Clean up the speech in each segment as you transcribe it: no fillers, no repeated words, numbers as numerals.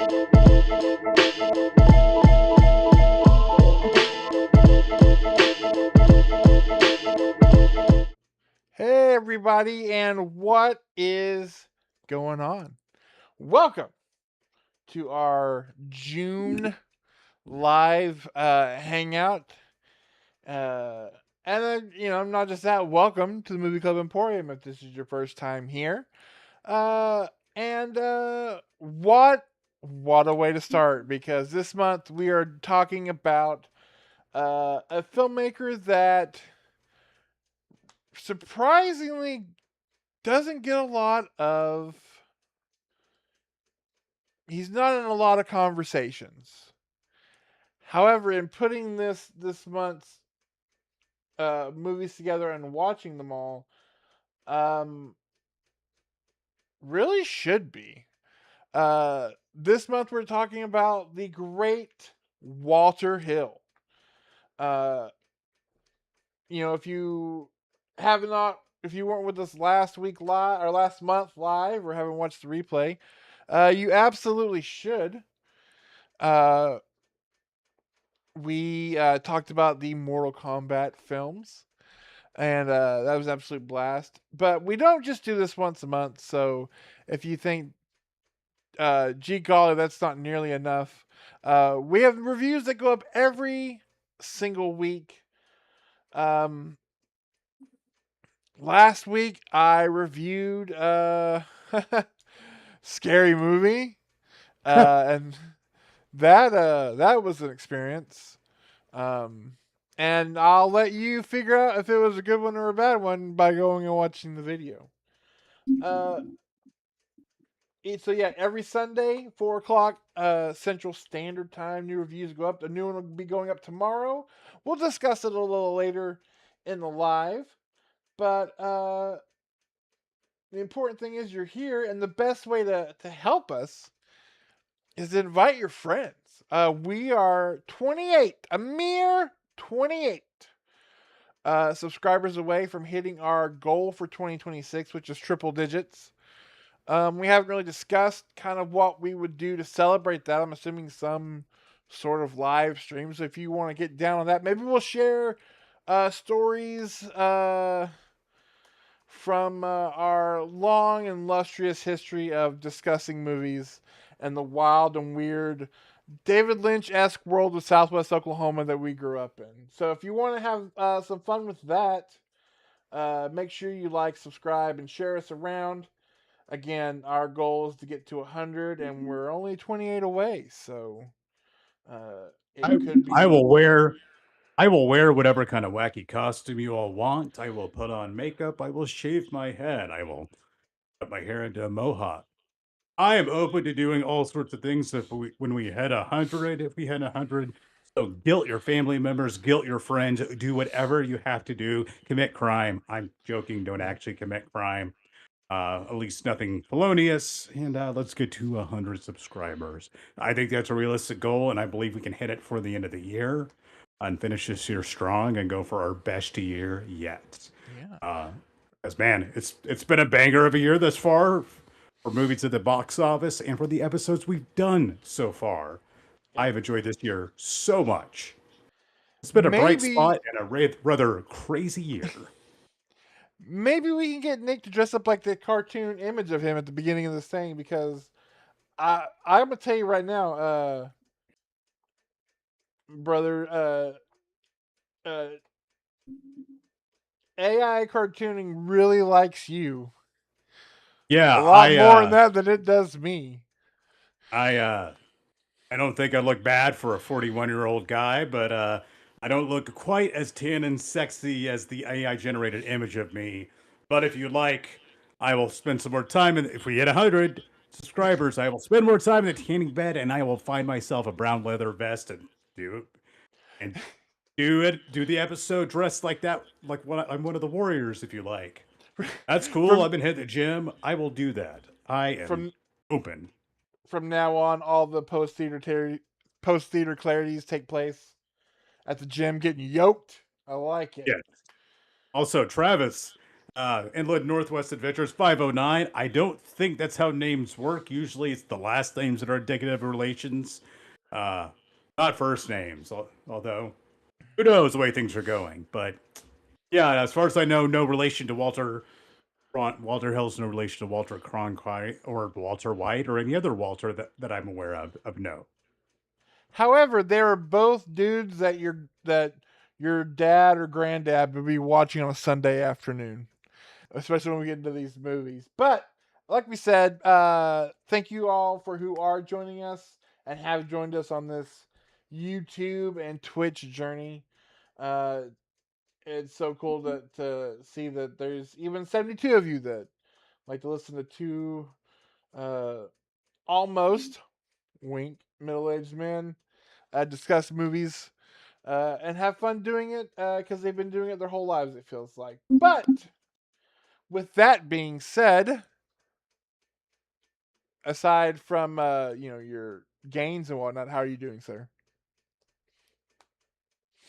Hey, everybody, and what is going on? Welcome to our June live hangout. Uh, and then, not just that, welcome to the Movie Club Emporium if this is your first time here. And what a way to start, because this month we are talking about a filmmaker that surprisingly doesn't get a lot of he's not in a lot of conversations. However, in putting this month's movies together and watching them all, um, really should be. This month we're talking about the great Walter Hill. Uh, if you have not, if you weren't with us last week live or last month live, or haven't watched the replay, you absolutely should. Uh, we talked about the Mortal Kombat films, and that was an absolute blast. But we don't just do this once a month, so if you think, gee golly, that's not nearly enough, we have reviews that go up every single week. Last week I reviewed Scary Movie, and that was an experience. And I'll let you figure out if it was a good one or a bad one by going and watching the video. Uh, so yeah, every Sunday, 4 o'clock Central Standard Time, new reviews go up. The new one will be going up tomorrow. We'll discuss it a little later in the live. But the important thing is you're here, and the best way to help us is to invite your friends. We are 28, a mere 28 subscribers away from hitting our goal for 2026, which is triple digits. We haven't really discussed kind of what we would do to celebrate that. I'm assuming some sort of live stream. So if you want to get down on that, maybe we'll share stories from our long and illustrious history of discussing movies and the wild and weird David Lynch-esque world of Southwest Oklahoma that we grew up in. So if you want to have some fun with that, make sure you like, subscribe, and share us around. Again, our goal is to get to 100, and we're only 28 away. So it I, could I be. will wear I will wear whatever kind of wacky costume you all want. I will put on makeup. I will shave my head. I will put my hair into a mohawk. I am open to doing all sorts of things when we hit 100, if we hit 100. So guilt your family members, guilt your friends, do whatever you have to do. Commit crime. I'm joking. Don't actually commit crime. At least nothing felonious. And let's get to 100 subscribers. I think that's a realistic goal, and I believe we can hit it for the end of the year and finish this year strong and go for our best year yet. Yeah. As man, it's been a banger of a year thus far for movies at the box office and for the episodes we've done so far. Yeah. I've enjoyed this year so much. It's been a bright Maybe spot and a rather crazy year. maybe we can get Nick to dress up like the cartoon image of him at the beginning of this thing, because I'm gonna tell you right now, brother, uh, AI cartooning really likes you a Yeah, lot more in that than it does me. I I don't think I look bad for a 41-year-old guy, but I don't look quite as tan and sexy as the AI generated image of me. But if you like, I will spend some more time. And if we hit 100 subscribers, I will spend more time in the tanning bed, and I will find myself a brown leather vest and do and do the episode dressed like that, like I'm one of the warriors. If you like, that's cool. from I've been hitting the gym. I will do that. I am from open. from now on, all the post theater clarities take place at the gym, getting yoked. I like it. Yeah. Also, Travis. Inland Northwest Adventures 509. I don't think that's how names work. Usually it's the last names that are indicative of relations, uh, not first names, although who knows the way things are going. But yeah, as far as I know, no relation to Walter Hill's no relation to Walter Cronkite or Walter White or any other Walter that I'm aware of note. However, they are both dudes that your dad or granddad would be watching on a Sunday afternoon, especially when we get into these movies. But like we said, thank you all for who are joining us and have joined us on this YouTube and Twitch journey. Uh, it's so cool to see that there's even 72 of you that like to listen to two uh, almost wink middle-aged men discuss movies and have fun doing it because they've been doing it their whole lives, it feels like. But with that being said, aside from your gains and whatnot, how are you doing, sir?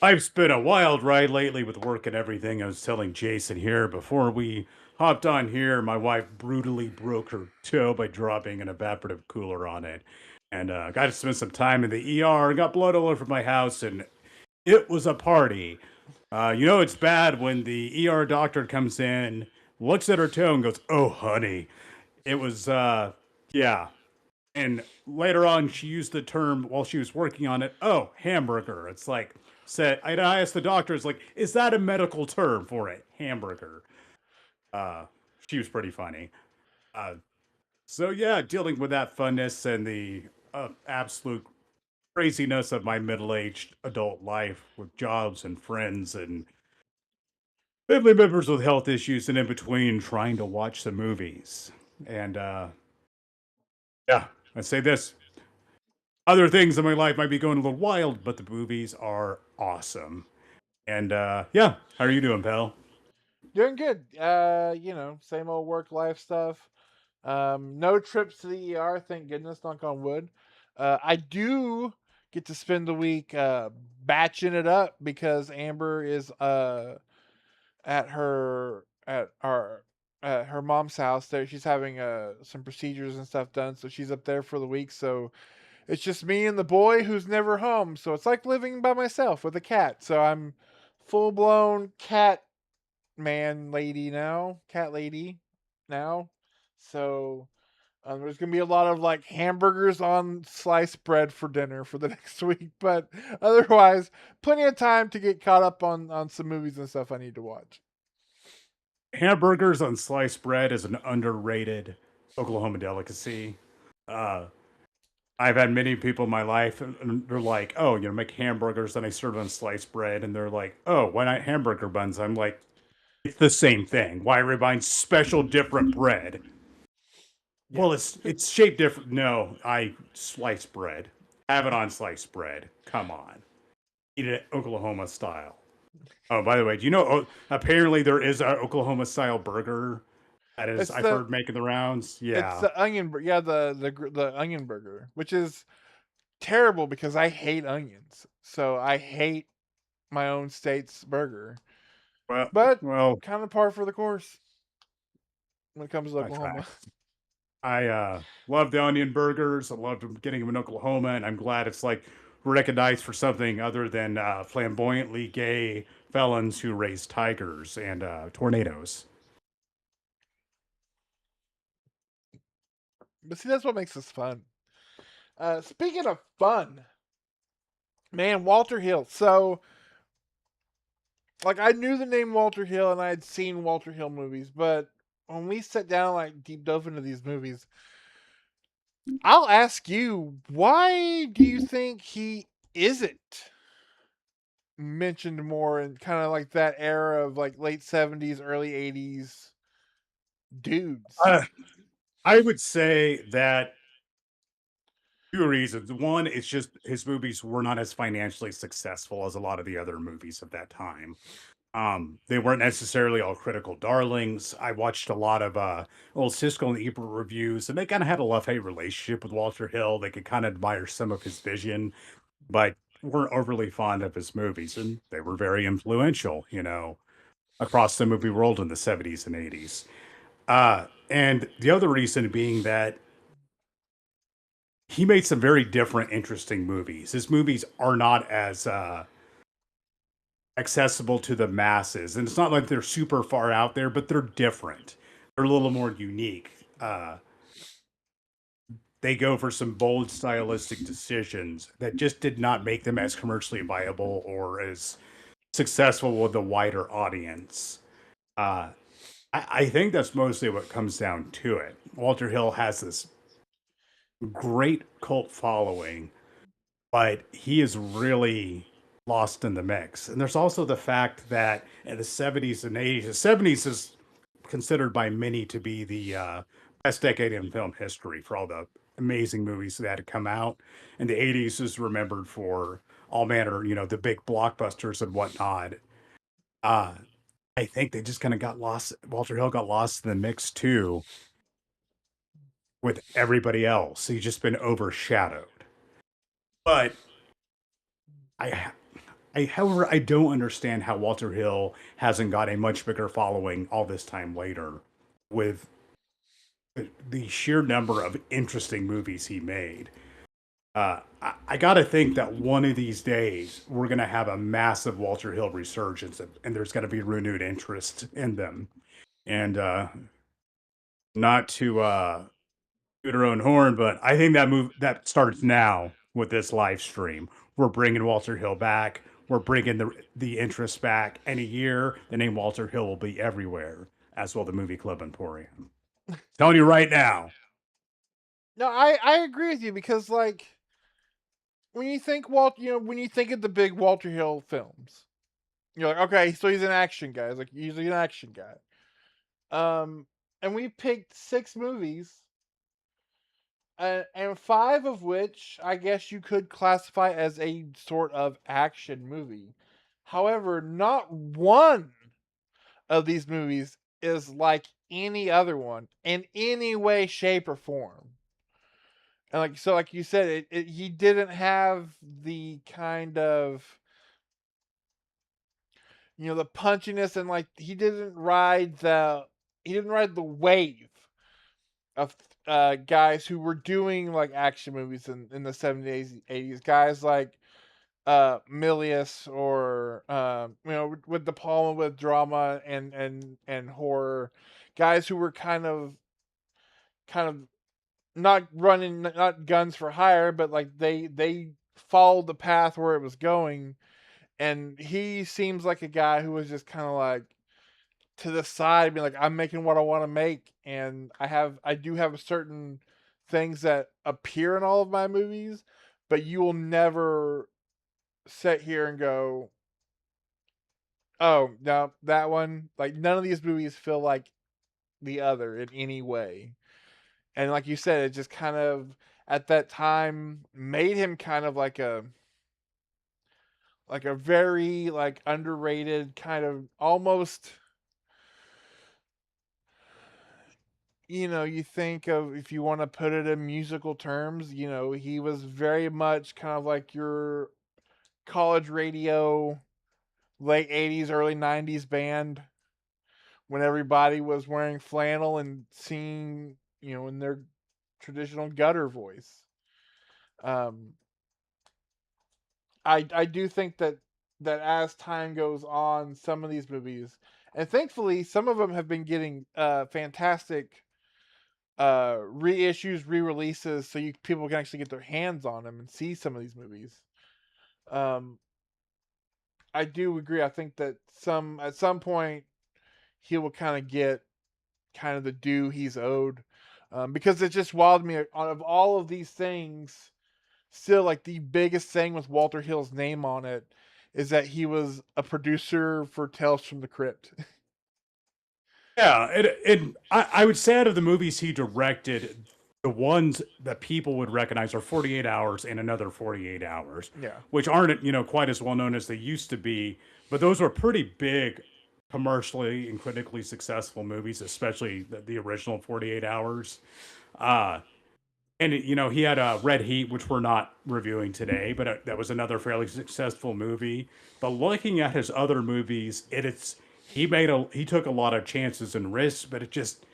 I've spent a wild ride lately with work and everything. I was telling Jason here before we hopped on here, my wife brutally broke her toe by dropping an evaporative cooler on it. And got to spend some time in the ER, got blood all over my house, and it was a party. It's bad when the ER doctor comes in, looks at her toe, and goes, "Oh, honey." It was, yeah. And later on, she used the term while she was working on it. Oh, hamburger. It's like said. I asked the doctor, "It's like, is that a medical term for it? Hamburger." Uh, she was pretty funny. Uh, so yeah, dealing with that funness and the absolute craziness of my middle-aged adult life with jobs and friends and family members with health issues, and in between trying to watch some movies. And yeah, I say this: other things in my life might be going a little wild, but the movies are awesome. And yeah, how are you doing, pal? Doing good. Same old work life stuff. No trips to the ER, thank goodness, knock on wood. I do get to spend the week batching it up because Amber is at her mom's house there. She's having some procedures and stuff done, so she's up there for the week. So it's just me and the boy who's never home. So it's like living by myself with a cat. So I'm full blown cat man lady now, cat lady now. So there's gonna be a lot of like hamburgers on sliced bread for dinner for the next week, but otherwise, plenty of time to get caught up on some movies and stuff I need to watch. Hamburgers on sliced bread is an underrated Oklahoma delicacy. Uh, I've had many people in my life, and they're like, "Oh, make hamburgers," and I serve it on sliced bread, and they're like, "Oh, why not hamburger buns?" I'm like, "It's the same thing. Why are we buying special different bread?" Yeah. Well, it's shaped different. No, I slice bread. Have it on sliced bread. Come on, eat it Oklahoma style. Oh, by the way, do you know? Apparently, there is an Oklahoma style burger that is It's I've the heard making the rounds. it's Yeah, the yeah, the onion burger, which is terrible because I hate onions. So I hate my own state's burger. well, But well, kind of par for the course when it comes to I try. Oklahoma. I love the onion burgers. I loved getting them in Oklahoma, and I'm glad it's like recognized for something other than flamboyantly gay felons who raise tigers and tornadoes. But see, that's what makes this fun. Speaking of fun, man, Walter Hill. So, like, I knew the name Walter Hill and I had seen Walter Hill movies, but when we sat down and like deep dove into these movies, I'll ask you, why do you think he isn't mentioned more in kind of like that era of like late 70s, early 80s dudes? Uh, I would say that two reasons. One, it's just his movies were not as financially successful as a lot of the other movies of that time. They weren't necessarily all critical darlings. I watched a lot of old Siskel and Ebert reviews, and they kind of had a love-hate relationship with Walter Hill. They could kind of admire some of his vision, but weren't overly fond of his movies, and they were very influential. across the movie world in the 70s and 80s. And the other reason being that he made some very different, interesting movies. His movies are not as accessible to the masses, and it's not like they're super far out there, but they're different. They're a little more unique. They go for some bold stylistic decisions that just did not make them as commercially viable or as successful with a wider audience. Uh, I think that's mostly what comes down to it. Walter Hill has this great cult following, but he is really lost in the mix. And there's also the fact that in the 70s and 80s, the 70s is considered by many to be the best decade in film history for all the amazing movies that had come out. And the 80s is remembered for all manner, the big blockbusters and whatnot. Uh, I think they just kind of got lost. Walter Hill got lost in the mix too with everybody else. He's just been overshadowed. But I however, I don't understand how Walter Hill hasn't got a much bigger following all this time later with the sheer number of interesting movies he made. I got to think that one of these days we're going to have a massive Walter Hill resurgence, and there's going to be renewed interest in them. And not to toot our own horn, but I think that starts now with this live stream. We're bringing Walter Hill back. We're bringing the interest back. And a year, the name Walter Hill will be everywhere, as will the Movie Club Emporium. Telling you right now. No, I agree with you because like when you think when you think of the big Walter Hill films, you're like, okay, so he's an action guy. He's like he's an action guy. And we picked 6 movies, and 5 of which I guess you could classify as a sort of action movie. However, not one of these movies is like any other one in any way, shape, or form. And like you said, he didn't have the kind of the punchiness, and like he didn't ride the wave of guys who were doing like action movies in the 70s, 80s. Guys like Milius, or with De Palma, with drama and horror. Guys who were kind of not guns for hire, but like they followed the path where it was going. And he seems like a guy who was just kind of like to the side, being like, I'm making what I want to make, and I do have certain things that appear in all of my movies, but you will never sit here and go, oh no, that one, like none of these movies feel like the other in any way. And like you said, it just kind of at that time made him kind of like a very like underrated kind of almost, you think of, if you want to put it in musical terms, he was very much kind of like your college radio late 80s, early 90s band when everybody was wearing flannel and singing, in their traditional gutter voice. Um, I do think that as time goes on, some of these movies, and thankfully some of them have been getting fantastic reissues, re-releases, so people can actually get their hands on them and see some of these movies. Um, I do agree. I think that at some point he will kind of get kind of the due he's owed, because it just wowed me out of all of these things. Still, like the biggest thing with Walter Hill's name on it is that he was a producer for Tales from the Crypt. Yeah, I would say out of the movies he directed, the ones that people would recognize are 48 Hours and Another 48 Hours, Yeah. which aren't, quite as well known as they used to be, but those were pretty big commercially and critically successful movies, especially the original 48 Hours. Uh, and he had Red Heat, which we're not reviewing today, but that was another fairly successful movie. But looking at his other movies, he took a lot of chances and risks, but it just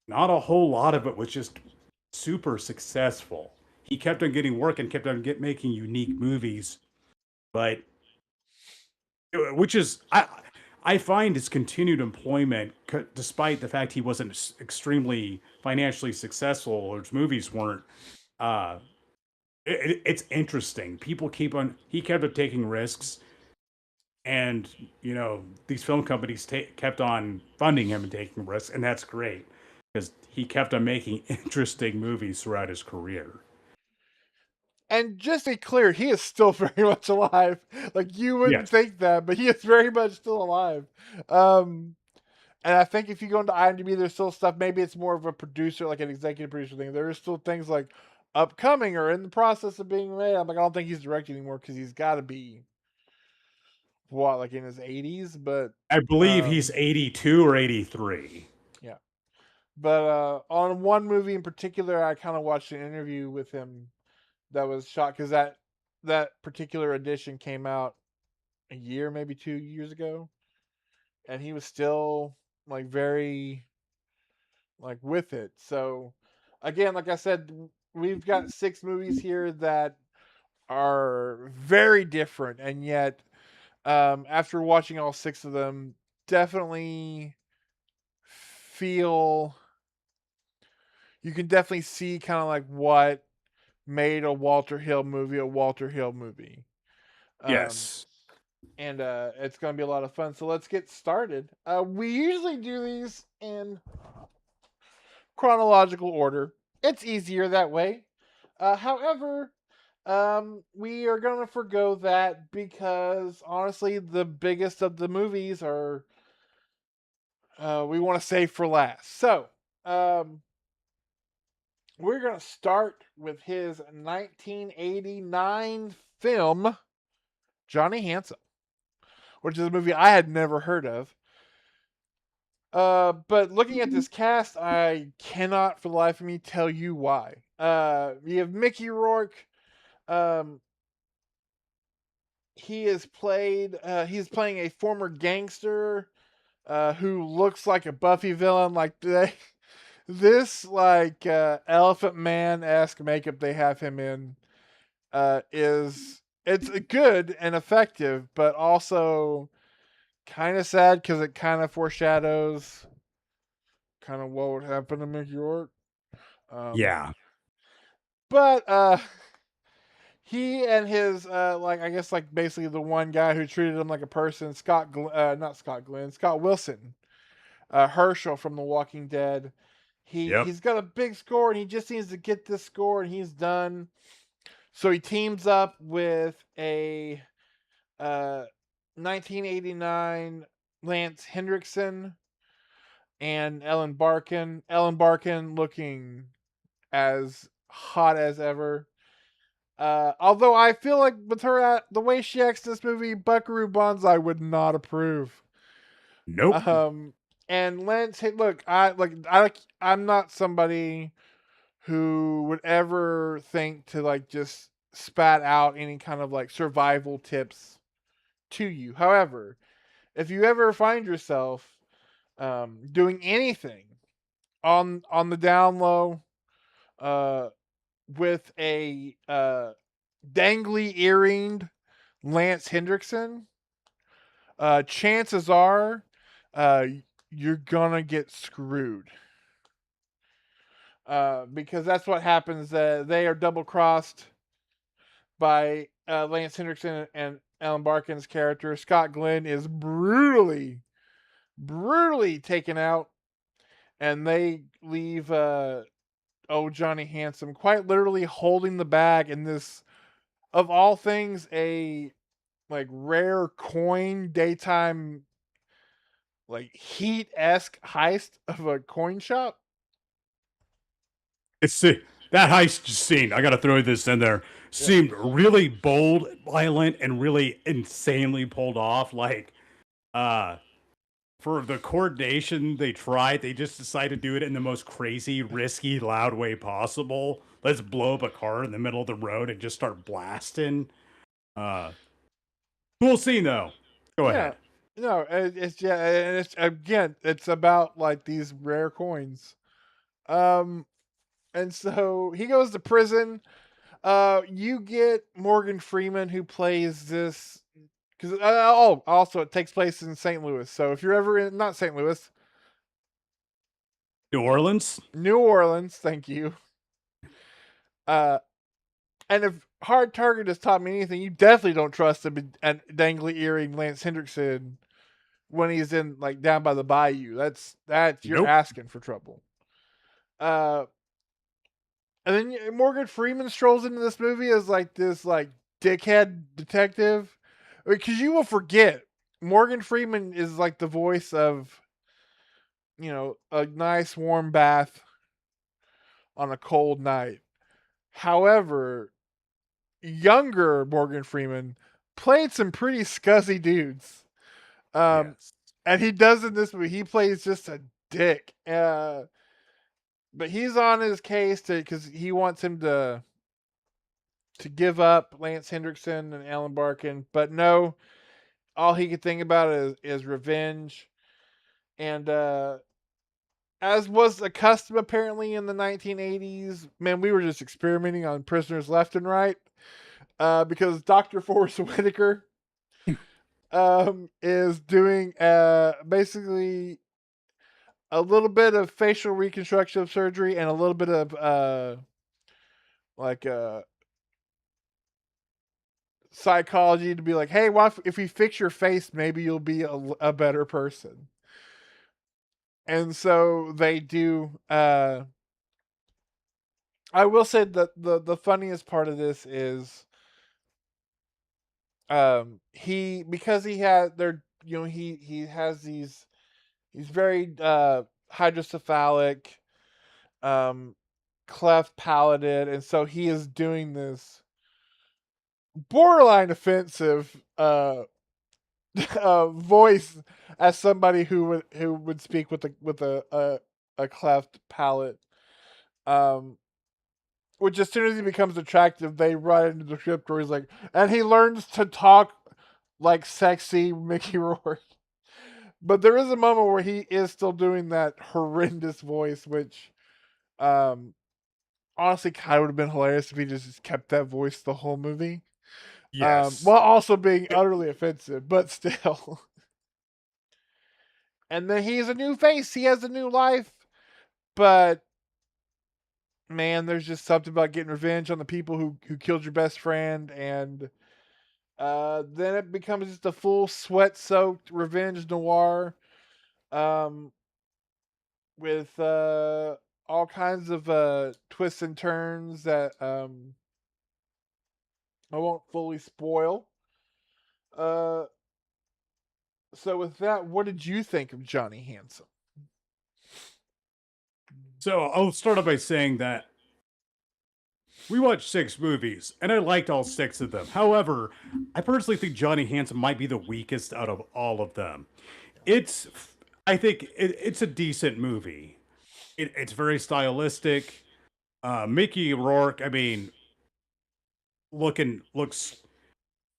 not a whole lot of it was just super successful. He kept on getting work and kept on making unique movies, but which is I find his continued employment, despite the fact he wasn't extremely financially successful or his movies weren't. Uh, it's interesting. People keep on. He kept on taking risks, and these film companies kept on funding him and taking risks, and that's great because he kept on making interesting movies throughout his career. And just to be clear, he is still very much alive. Like you wouldn't Yes, think that, but he is very much still alive. Um, and I think if you go into IMDb, there's still stuff. Maybe it's more of a producer, like an executive producer thing. There are still things like upcoming or in the process of being made. I'm like, I don't think he's directing anymore because he's got to be what, like in his 80s. But I believe he's um, 82 or 83. yeah. But on one movie in particular, I kind of watched an interview with him that was shot because that particular edition came out a year, maybe 2 years ago, and he was still like very like with it. So again, like I said, we've got 6 movies here that are very different, and yet after watching all 6 of them, definitely feel you can definitely see kind of like what made a Walter Hill movie a Walter Hill movie. Um, Yes. and it's going to be a lot of fun. So let's get started. We usually do these in chronological order. It's easier that way. However, we are going to forgo that because honestly, the biggest of the movies are we want to save for last. So um, we're going to start with his 1989 film Johnny Handsome, which is a movie I had never heard of. But looking at this cast, I cannot for the life of me tell you why. You have Mickey Rourke. Um, he's playing a former gangster who looks like a Buffy villain. Like this, like Elephant Man esque makeup they have him in is it's good and effective, but also kind of sad because it kind of foreshadows kind of what would happen to Mickey Rourke. Um, Yeah. but he and his like I guess like basically the one guy who treated him like a person, not Scott Glenn, Scott Wilson, Herschel from The Walking Dead. Yep. He's got a big score and he just needs to get this score and he's done. So he teams up with a uh, 1989 Lance Hendrickson and Ellen Barkin. Ellen Barkin looking as hot as ever. Although I feel like with her the way she acts in this movie, Buckaroo Banzai would not approve. Nope. Um, and Lance, hey, look, I'm not somebody who would ever think to like just spat out any kind of like survival tips to you. However, if you ever find yourself doing anything on the down low, uh, with a dangly earringed Lance Hendrickson, chances are uh, you're gonna get screwed. Because that's what happens. They are double crossed by Lance Hendrickson and Alan Barkin's character. Scott Glenn is brutally taken out, and they leave oh Johnny Handsome quite literally holding the bag in this, of all things, a like rare coin daytime like heat esque heist of a coin shop. It's that heist scene. I got to throw this in there. Yeah, Seemed really bold, violent, and really insanely pulled off. Like, uh, for the coordination they tried, they just decided to do it in the most crazy, risky, loud way possible. Let's blow up a car in the middle of the road and just start blasting. Uh, cool scene though. Go yeah. ahead. No, it's yeah, and it's again, it's about like these rare coins. Um, and so he goes to prison. You get Morgan Freeman who plays this because oh, also it takes place in St. Louis. So if you're ever in not St. Louis, New Orleans? New Orleans, thank you. Uh, and if Hard Target has taught me anything, you definitely don't trust a dangly earring Lance Hendrickson when he's in like down by the bayou. That's you're Nope. asking for trouble. Uh, and then Morgan Freeman strolls into this movie as like this like dickhead detective, because you will forget Morgan Freeman is like the voice of a nice warm bath on a cold night. However, younger Morgan Freeman played some pretty scuzzy dudes. Um, Yes. and he does in this movie. He plays just a dick. But he's on his case because he wants him to give up Lance Hendrickson and Alan Barkin. But no, all he could think about is revenge. And as was a custom apparently in the 1980s, man, we were just experimenting on prisoners left and right. Because Dr. Forrest Whitaker is doing basically a little bit of facial reconstructive surgery and a little bit of like psychology to be like, hey, what if we fix your face, maybe you'll be a better person. And so they do. I will say that the funniest part of this is he because he had they're he has these he's very hydrocephalic, um cleft palated, and so he is doing this borderline offensive voice as somebody who would speak with a cleft palate. Um, which as soon as he becomes attractive, they run into the script where he's like, and he learns to talk like sexy Mickey Rourke. But there is a moment where he is still doing that horrendous voice, which um honestly kind of would have been hilarious if he just kept that voice the whole movie. Yes. While also being utterly offensive, but still. And then he's a new face. He has a new life. But man, there's just something about getting revenge on the people who killed your best friend, and then it becomes just a full sweat-soaked revenge noir, um, with all kinds of twists and turns that I won't fully spoil. Uh, so with that, what did you think of Johnny Handsome? So I'll start off by saying that we watched 6 movies, and I liked all 6 of them. However, I personally think Johnny Handsome might be the weakest out of all of them. It's, I think it's a decent movie. It's very stylistic. Mickey Rourke, I mean, looks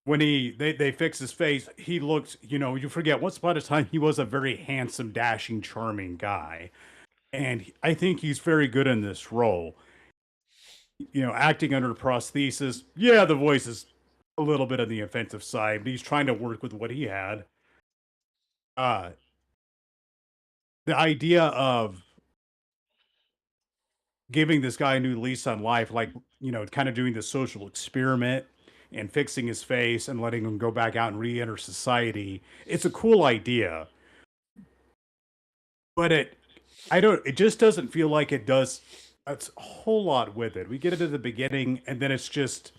when they fix his face, he looks. You forget once upon a time he was a very handsome, dashing, charming guy, and I think he's very good in this role. Acting under prosthesis. Yeah, the voice is a little bit on the offensive side, but he's trying to work with what he had. Uh, the idea of giving this guy a new lease on life, like, kind of doing the social experiment and fixing his face and letting him go back out and re enter society, it's a cool idea. But it just doesn't feel like it does a whole lot with it. We get it at the beginning, and then it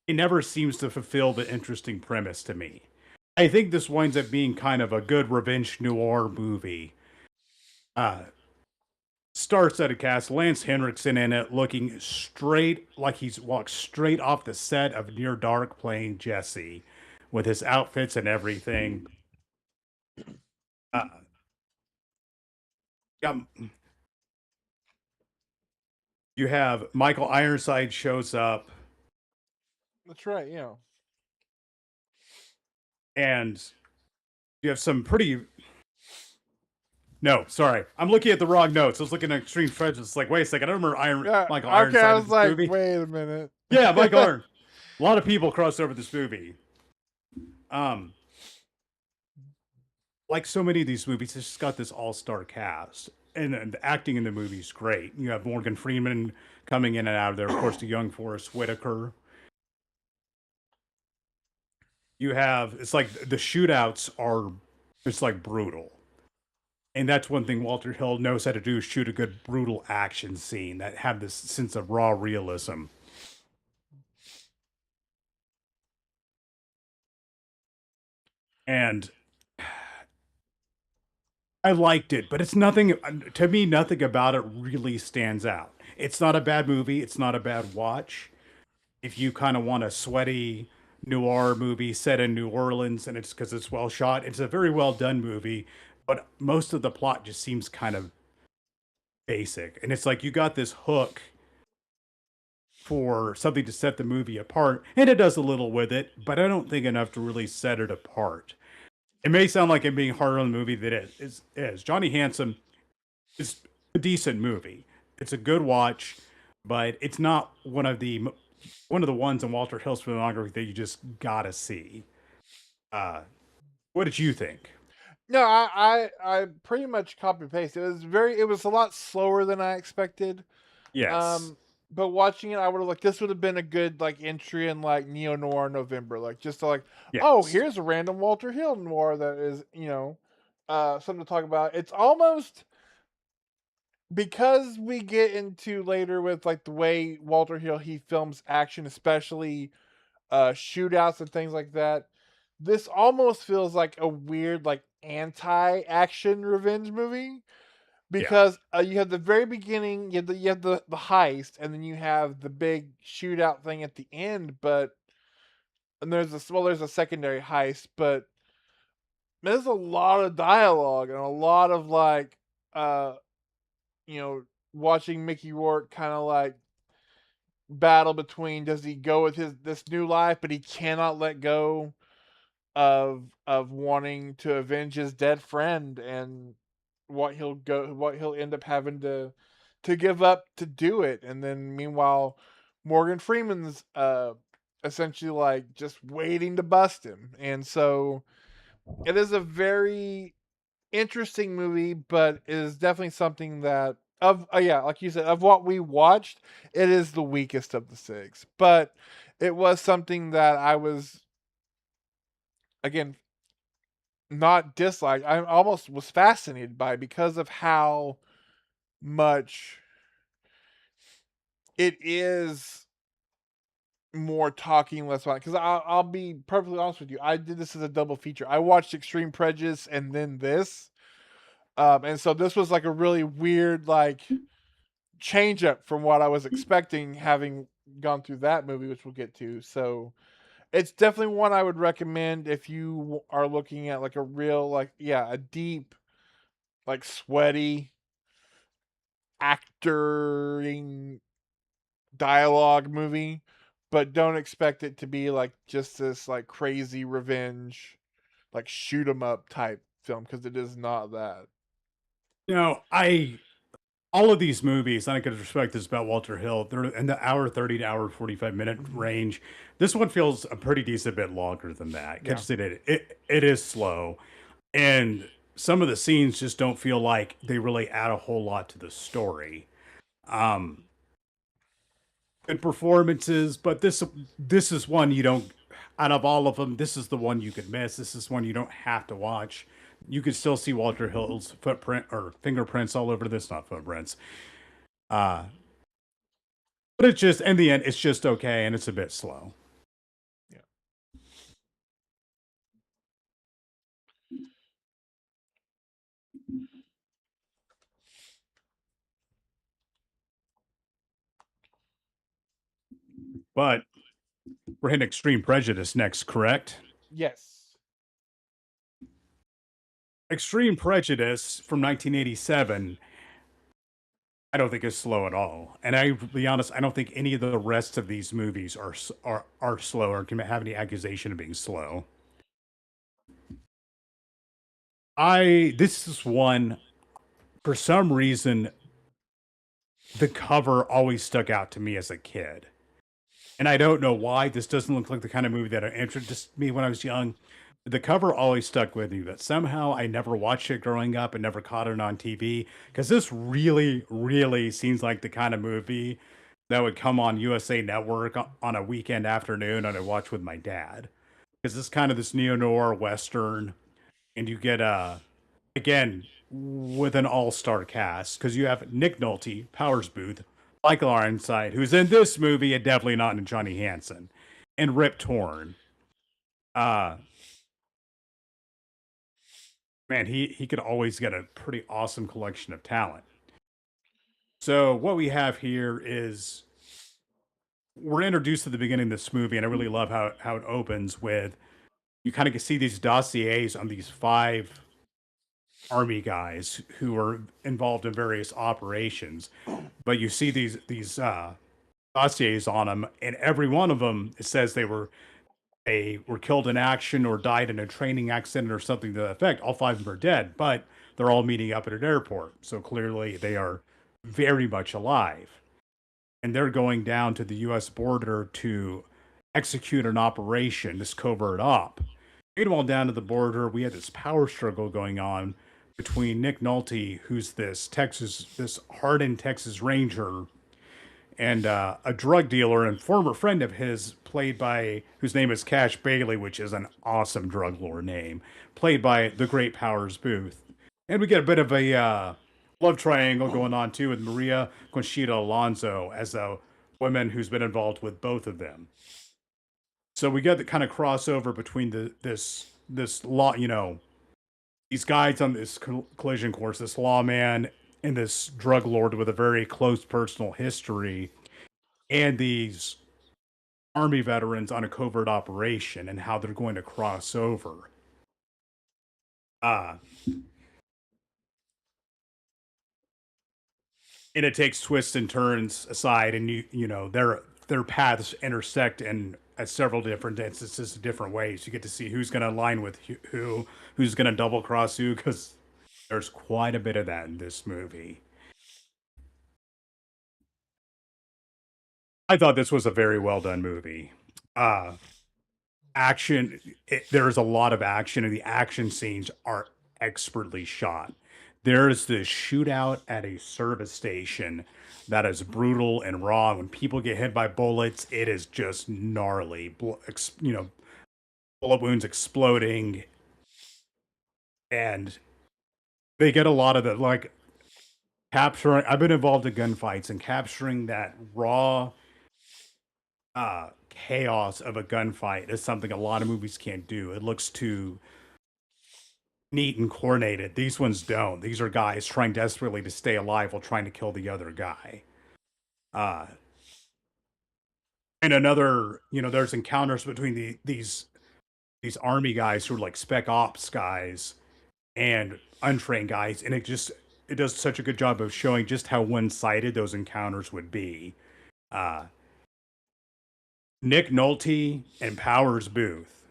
never seems to fulfill the interesting premise to me. I think this winds up being kind of a good revenge noir movie. Uh, Starts at a cast Lance Henriksen in it, looking straight like he's walked straight off the set of Near Dark, playing Jesse, with his outfits and everything. Uh, um, you have Michael Ironside shows up, That's right. and You have some pretty. No, sorry, I'm looking at the wrong notes. I was looking at Extreme Prejudice. Like, wait a second, I don't remember Yeah. Michael Okay. I Ironside in was this like, movie. wait a minute. Yeah, Michael Ironside. A lot of people crossed over this movie. Um, like so many of these movies, it's just got this all-star cast, and the acting in the movie is great. You have Morgan Freeman coming in and out of there. Of course, the young Forrest Whitaker. You have it's like the shootouts are it's like brutal, and that's one thing Walter Hill knows how to do: is shoot a good brutal action scene that have this sense of raw realism. And I liked it, but it's nothing to me. Nothing about it really stands out. It's not a bad movie. It's not a bad watch. If you kind of want a sweaty noir movie set in New Orleans and it's because it's well shot, it's a very well done movie. But most of the plot just seems kind of basic, and it's like you got this hook for something to set the movie apart, and it does a little with it, but I don't think enough to really set it apart. It may sound like I'm being hard on the movie that it is. Johnny Handsome is a decent movie. It's a good watch, but it's not one of the ones in Walter Hill's filmography that you just gotta see. Uh, what did you think? No, I pretty much copy paste. It was a lot slower than I expected. Yes, Um, but watching it, I would have like this would have been a good like entry in like neo noir November, like just to like, oh, yes, here's a random Walter Hill noir that is something to talk about. It's almost because we get into later with like the way Walter Hill he films action, especially shootouts and things like that. This almost feels like a weird like anti-action revenge movie yeah. because you have the very beginning, you have the heist, and then you have the big shootout thing at the end. But and there's a secondary heist, but there's a lot of dialogue and a lot of like uh you know watching Mickey Rourke kind of like battle between does he go with his this new life, but he cannot let go of wanting to avenge his dead friend and what he'll end up having to give up to do it. And then meanwhile Morgan Freeman's essentially like just waiting to bust him. And so it is a very interesting movie, but it is definitely something that of yeah, like you said, of what we watched, it is the weakest of the six. But it was something that I was again not disliked. I almost was fascinated by because of how much it is more talking, less about. Because I'll be perfectly honest with you, I did this as a double feature. I watched Extreme Prejudice and then this, and so this was like a really weird like change up from what I was expecting, having gone through that movie, which we'll get to. So it's definitely one I would recommend if you are looking at like a real like yeah a deep like sweaty acting dialogue movie, but don't expect it to be like just this like crazy revenge, like shoot 'em up type film because it is not that. You know, I all of these movies, and I could respect this about Walter Hill, they're in the hour 30 to hour 45-minute Mhm. range. This one feels a pretty decent bit longer than that. Yeah. Catches it is slow. And some of the scenes just don't feel like they really add a whole lot to the story. Um, Good performances, but this is one you don't. Out of all of them, this is the one you could miss. This is one you don't have to watch. You could still see Walter Hill's footprint or fingerprints all over this. Not footprints. Uh, but it's just in the end, it's just okay, and it's a bit slow. Yeah. But we're hitting Extreme Prejudice next, correct? Yes. Extreme Prejudice from 1987 I don't think is slow at all. And I will be honest, I don't think any of the rest of these movies are slow or can have any accusation of being slow. This is one, for some reason, the cover always stuck out to me as a kid. And I don't know why. This doesn't look like the kind of movie that introduced me when I was young. The cover always stuck with me, but somehow I never watched it growing up and never caught it on TV. Because this really, really seems like the kind of movie that would come on USA Network on a weekend afternoon and I'd watch with my dad. Because it's kind of this neo noir western, and you get again with an all-star cast because you have Nick Nolte, Powers Booth, Michael Ironside, who's in this movie and definitely not in Johnny Hansen, and Rip Torn. Uh Man, he could always get a pretty awesome collection of talent. So what we have here is we're introduced at the beginning of this movie, and I really love how it opens with you kind of see these dossiers on these five army guys who are involved in various operations, but you see these dossiers on them, and every one of them it says they were killed in action or died in a training accident or something to that effect. All five of them are dead, but they're all meeting up at an airport, so clearly they are very much alive, and they're going down to the U.S. border to execute an operation, this covert op. Meanwhile, down to the border, we had this power struggle going on between Nick Nolte, who's this hardened Texas Ranger, and a drug dealer and former friend of his, played by whose name is Cash Bailey, which is an awesome drug lord name, played by the great Powers Booth. And we get a bit of a love triangle going on too with Maria Conchita Alonso as a woman who's been involved with both of them. So we get the kind of crossover between this law, these guys on this collision course, this lawman and this drug lord with a very close personal history, and these army veterans on a covert operation and how they're going to cross over. Uh, and it takes twists and turns aside, and their paths intersect in at several different instances, different ways. You get to see who's going to align with who's going to double cross who, because there's quite a bit of that in this movie. I thought this was a very well done movie. Uh, There's a lot of action, and the action scenes are expertly shot. There's this shootout at a service station that is brutal and raw. When people get hit by bullets, it is just gnarly. Bullet wounds exploding, and they get a lot of the like capturing. I've been involved in gunfights, and capturing that raw chaos of a gunfight is something a lot of movies can't do. It looks too neat and coordinated. These ones don't. These are guys trying desperately to stay alive while trying to kill the other guy. Uh, and another, there's encounters between these army guys who are like spec ops guys and untrained guys, and it does such a good job of showing just how one sided those encounters would be. Uh, Nick Nolte and Powers Booth,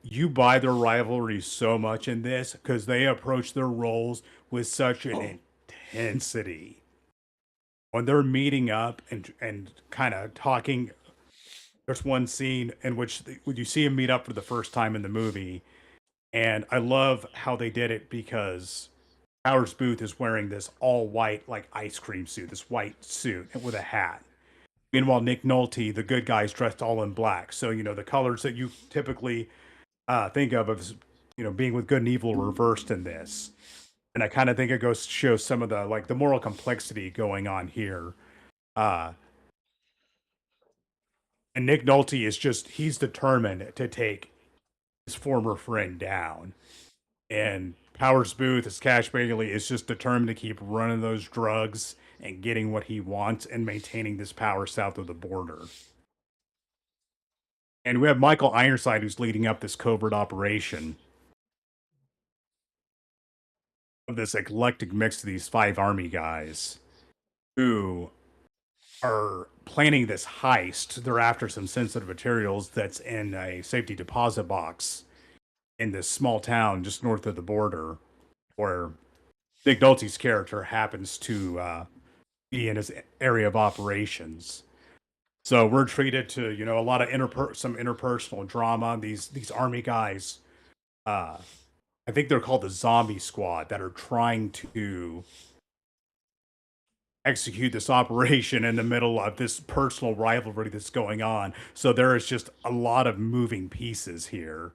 you buy their rivalry so much in this because they approach their roles with such an intensity. When they're meeting up and kind of talking, there's one scene in which when you see them meet up for the first time in the movie, and I love how they did it because Powers Booth is wearing this all white like ice cream suit, this white suit with a hat. Meanwhile, Nick Nolte, the good guy, is dressed all in black. So the colors that you typically think of as being with good and evil reversed in this, and I kind of think it goes to show some of the like the moral complexity going on here. Uh, and Nick Nolte is he's determined to take his former friend down, and Powers Booth as Cash Bailey is just determined to keep running those drugs and getting what he wants and maintaining this power south of the border. And we have Michael Ironside who's leading up this covert operation of this eclectic mix of these five army guys who are planning this heist. They're after some sensitive materials that's in a safety deposit box in this small town just north of the border where Nick Nolte's character happens to be in his area of operations. So we're treated to, you know, a lot of some interpersonal drama. These army guys, uh, I think they're called the Zombie Squad, that are trying to execute this operation in the middle of this personal rivalry that's going on. So there is just a lot of moving pieces here,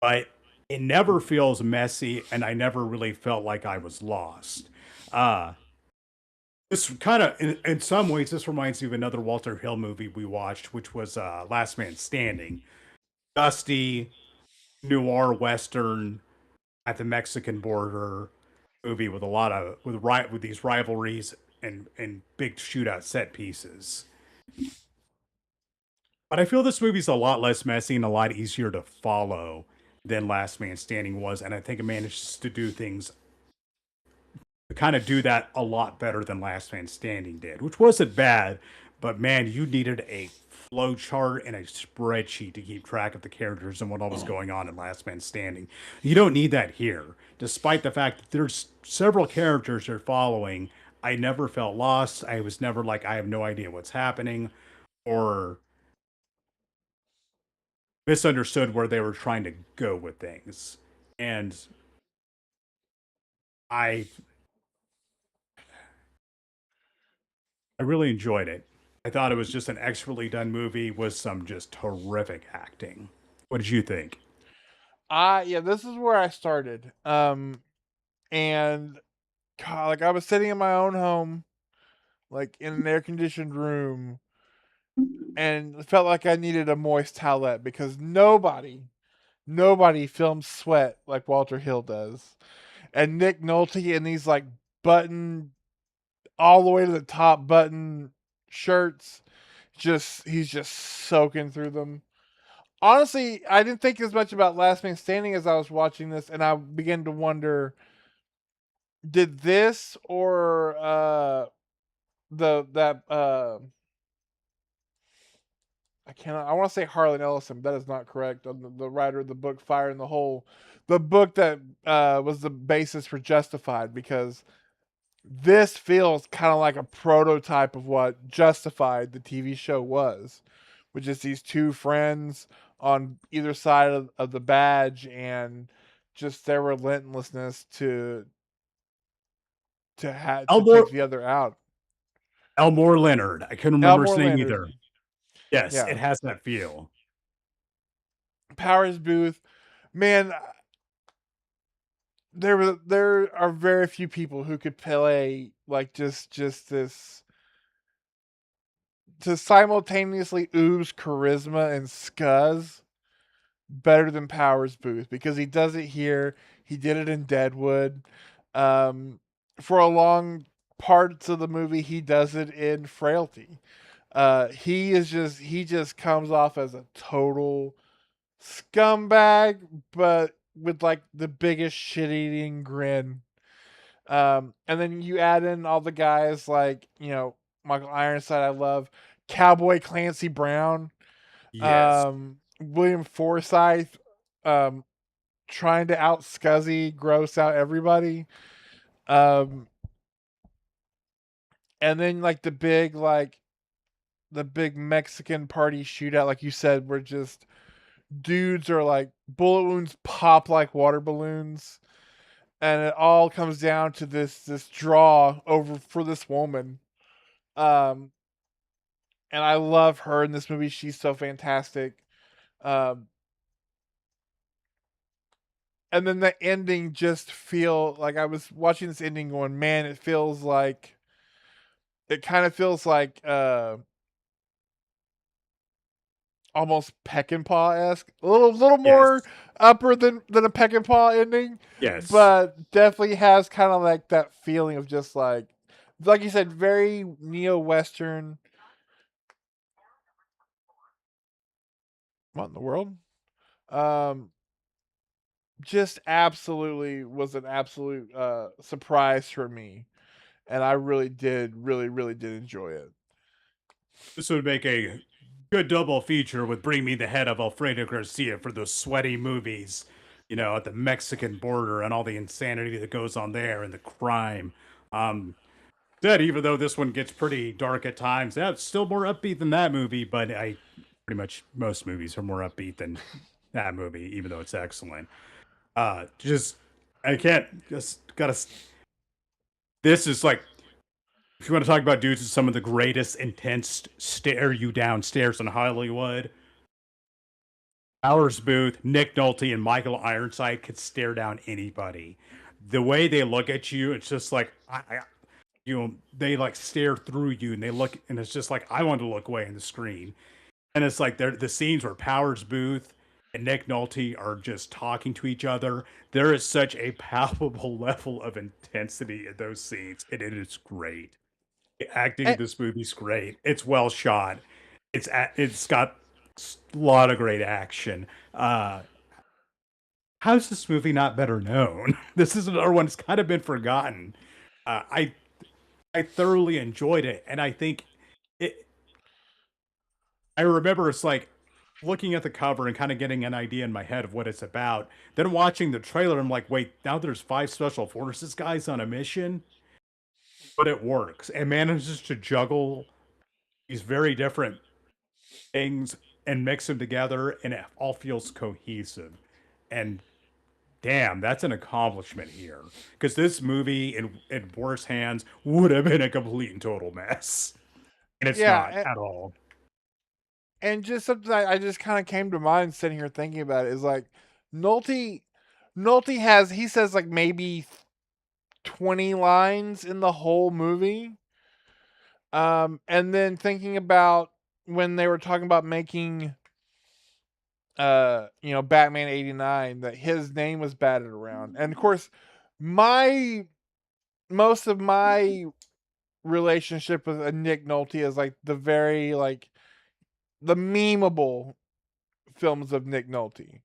but it never feels messy, and I never really felt like I was lost. Uh, this kind of, in some ways, this reminds me of another Walter Hill movie we watched, which was Last Man Standing. Dusty noir western at the Mexican border movie with a lot of with these rivalries and big shootout set pieces. But I feel this movie's a lot less messy and a lot easier to follow than Last Man Standing was, and I think it manages to do things to kind of do that a lot better than Last Man Standing did, which wasn't bad, but man, you needed a flow chart and a spreadsheet to keep track of the characters and what all was going on in Last Man Standing. You don't need that here, despite the fact that there's several characters you're following. I never felt lost. I was never like, I have no idea what's happening, or misunderstood where they were trying to go with things. And I I really enjoyed it. I thought it was just an expertly done movie with some just terrific acting. What did you think? Yeah, this is where I started. And God, like I was sitting in my own home, like in an air conditioned room, and felt like I needed a moist towelette because nobody films sweat like Walter Hill does. And Nick Nolte in these like button all the way to the top button shirts, just he's just soaking through them. Honestly, I didn't think as much about Last Man Standing as I was watching this, and I began to wonder: did this or the that I cannot. I want to say Harlan Ellison. But that is not correct. The writer of the book Fire in the Hole, the book that was the basis for Justified, because this feels kind of like a prototype of what Justified, the TV show, was, which is these two friends on either side of the badge and just their relentlessness to take Elmore the other out. Elmore Leonard. I couldn't remember his Elmore name Leonard, either. Yes, it yeah. has that feel. Powers Booth, man, there are very few people who could play like just this to simultaneously ooze charisma and scuzz better than Powers Booth, because he does it here. He did it in Deadwood. Um, for a long parts of the movie, he does it in Frailty. He just comes off as a total scumbag, but with like the biggest shit eating grin. And then you add in all the guys like, Michael Ironside, I love, Cowboy Clancy Brown, Yes. William Forsythe, um, trying to out scuzzy, gross out everybody. Um, and then like the big Mexican party shootout, like you said, where just dudes are like bullet wounds pop like water balloons, and it all comes down to this draw over for this woman. Um, and I love her in this movie. She's so fantastic. Um, and then the ending just feel like I was watching this ending going, man, it kind of feels like almost Peck and Paw esque, a little Yes. more upper than a Peck and Paw ending, Yes. but definitely has kind of like that feeling of just like you said, very neo western. What in the world? Um, just absolutely was an absolute surprise for me, and I really did enjoy it. This would make a good double feature with Bring Me the Head of Alfredo Garcia for those sweaty movies. at the Mexican border and all the insanity that goes on there and the crime. Um, that even though this one gets pretty dark at times, that's still more upbeat than that movie. But I pretty much most movies are more upbeat than that movie, even though it's excellent. Just I can't just gotta. This is like if you want to talk about dudes with some of the greatest intense stare you down stares in Hollywood. Powers Booth, Nick Nolte, and Michael Ironside could stare down anybody. The way they look at you, it's just like they like stare through you, and they look, and it's just like I want to look away in the screen. And it's like the scenes where Powers Booth and Nick Nolte are just talking to each other. There is such a palpable level of intensity in those scenes, and it is great. The acting in And, this movie's great. It's well shot. It's got a lot of great action. How's this movie not better known? This is another one that's kind of been forgotten. Uh, I I thoroughly enjoyed it, and I think it. I remember it's like looking at the cover and kind of getting an idea in my head of what it's about. Then watching the trailer, I'm like, wait, now there's 5 special forces guys on a mission, but it works. It manages to juggle these very different things and mix them together, and it all feels cohesive. And damn, that's an accomplishment here. Because this movie in worse hands would have been a complete and total mess. And it's yeah, not at all. and just something I just kind of came to mind sitting here thinking about it is like Nolte. Nolte has he says like maybe 20 lines in the whole movie. And then thinking about when they were talking about making Batman 89, that his name was batted around. And of course, my most of my relationship with Nick Nolte is like the very like the memeable films of Nick Nolte.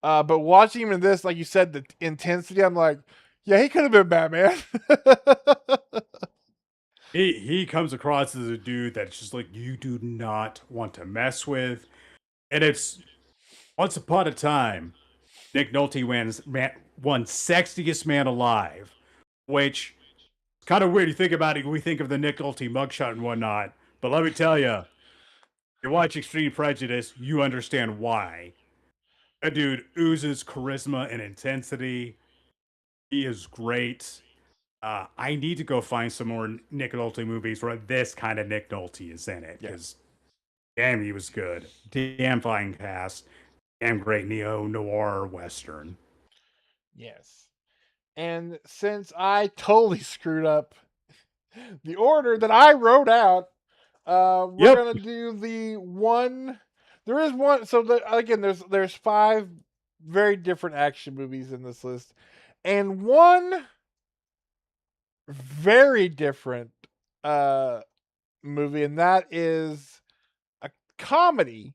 But watching him in this, like you said, the intensity, I'm like, yeah, he could have been Batman. He comes across as a dude that's just like you do not want to mess with. And it's once upon a time, Nick Nolte won Sexiest Man Alive, which is kind of weird. You think about it, we think of the Nick Nolte mugshot and whatnot. But let me tell you, you watch Extreme Prejudice, you understand why. That dude oozes charisma and intensity. He is great. I need to go find some more Nick Nolte movies where this kind of Nick Nolte is in it Yeah. because damn, he was good. Damn fine cast. Damn great neo noir western. Yes. And since I totally screwed up the order that I wrote out, we're Yep. gonna do the one. There is one. So again, there's 5 very different action movies in this list, and one very different uh movie, and that is a comedy.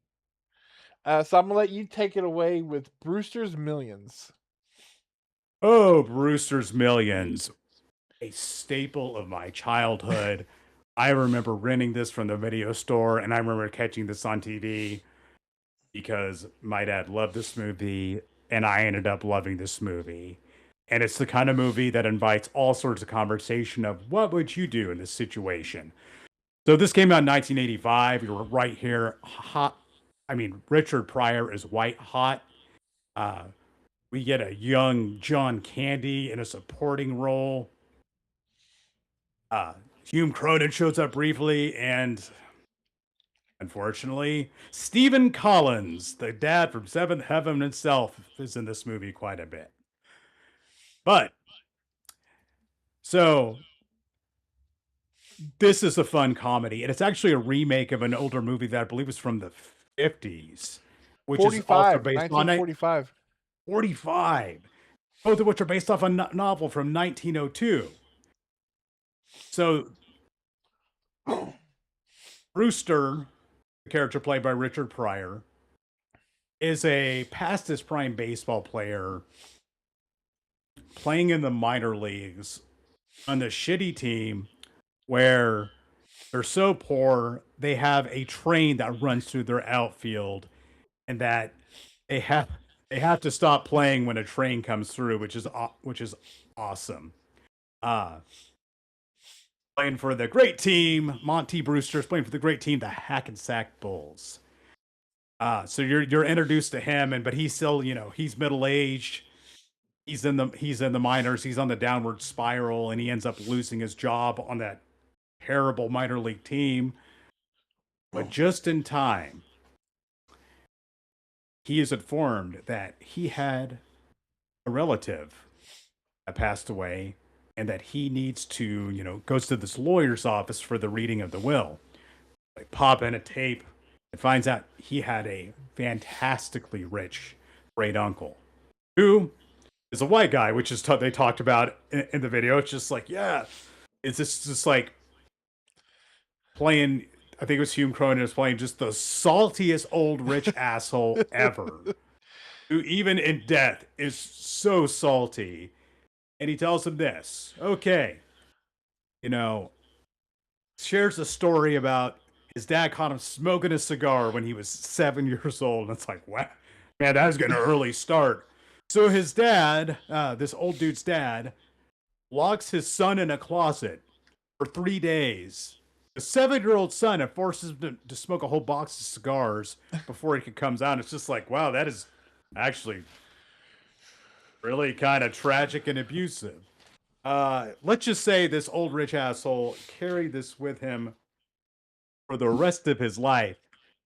So I'm gonna let you take it away with Brewster's Millions. Oh, Brewster's Millions, a staple of my childhood. I remember renting this from the video store, and I remember catching this on TV because my dad loved this movie, and I ended up loving this movie. And it's the kind of movie that invites all sorts of conversation of what would you do in this situation. So this came out in 1985. We were right here, hot. I mean, Richard Pryor is white hot. Uh, we get a young John Candy in a supporting role. Uh, Hume Cronin shows up briefly, and unfortunately, Stephen Collins, the dad from Seventh Heaven himself, is in this movie quite a bit. But so this is a fun comedy, and it's actually a remake of an older movie that I believe is from the 50s, which is also 45, based on 1945. 45, both of which are based off a novel from 1902. So Brewster, the character played by Richard Pryor, is a past his prime baseball player playing in the minor leagues on the shitty team where they're so poor they have a train that runs through their outfield and that they have They have to stop playing when a train comes through, which is awesome. Uh, Playing for the great team, Monty Brewster's playing for the great team, the Hackensack Bulls. So you're introduced to him, but he's still, he's middle aged. He's in the minors. He's on the downward spiral, and he ends up losing his job on that terrible minor league team. But just in time, he is informed that he had a relative that passed away, and that he needs to, goes to this lawyer's office for the reading of the will. They pop in a tape and finds out he had a fantastically rich great uncle who is a white guy, which is they talked about in the video. It's just like, yeah, it's just like playing. I think it was Hume Cronin was playing just the saltiest old rich asshole ever, who even in death is so salty. And he tells him this, okay, shares a story about his dad caught him smoking a cigar when he was 7 years old. And it's like, wow, man, that was getting an early start. So his dad, this old dude's dad, locks his son in a closet for 3 days. The 7-year-old son and forces him to smoke a whole box of cigars before he comes out. It's just like, wow, that is actually really kind of tragic and abusive. Let's just say this old rich asshole carried this with him for the rest of his life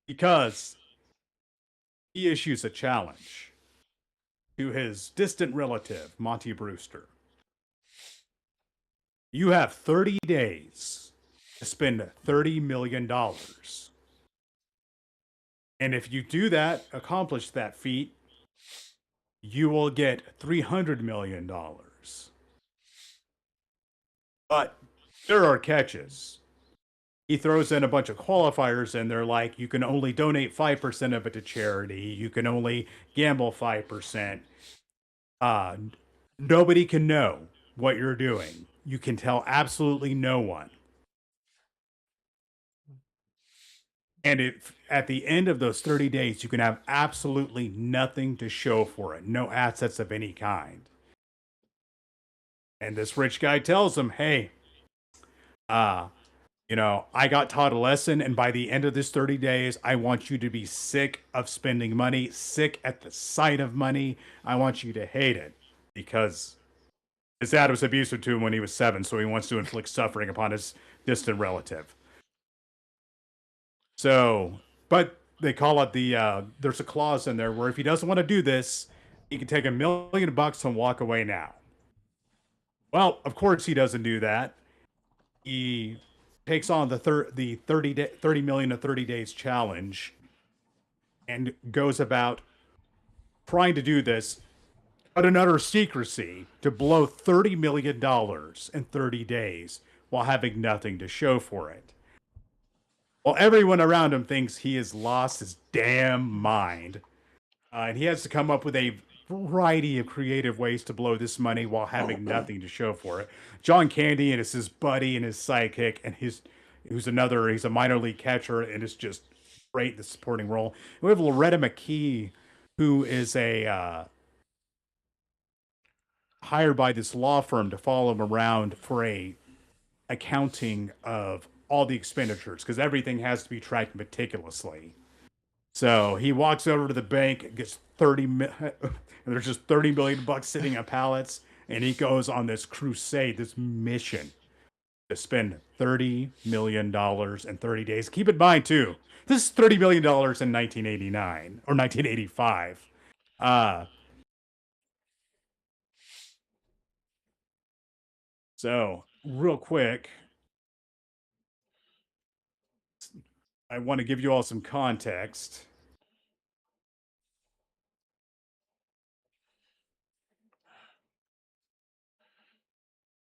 because he issues a challenge to his distant relative, Monty Brewster. You have 30 days to spend $30 million. And if you do that, accomplish that feat, you will get $300 million. But there are catches. He throws in a bunch of qualifiers, and they're like, you can only donate 5% of it to charity. You can only gamble 5%. Nobody can know what you're doing. You can tell absolutely no one. And if at the end of those 30 days, you can have absolutely nothing to show for it, no assets of any kind. And this rich guy tells him, hey, I got taught a lesson, and by the end of this 30 days, I want you to be sick of spending money, sick at the sight of money. I want you to hate it because his dad was abusive to him when he was 7, so he wants to inflict suffering upon his distant relative. So, but they call it there's a clause in there where if he doesn't want to do this, he can take $1 million and walk away now. Well, of course he doesn't do that. He takes on the 30 million to 30 days challenge and goes about trying to do this but in utter secrecy to blow $30 million in 30 days while having nothing to show for it. Well, everyone around him thinks he has lost his damn mind. And he has to come up with a variety of creative ways to blow this money while having nothing to show for it. John Candy and it's his buddy and his sidekick and he's a minor league catcher and is just great in the supporting role. We have Loretta McKee, who is hired by this law firm to follow him around for a accounting of all the expenditures because everything has to be tracked meticulously. So he walks over to the bank, gets and there's just $30 million sitting on pallets, and he goes on this crusade, this mission to spend $30 million in 30 days. Keep in mind too, this is $30 million in 1989 or 1985. So real quick, I want to give you all some context.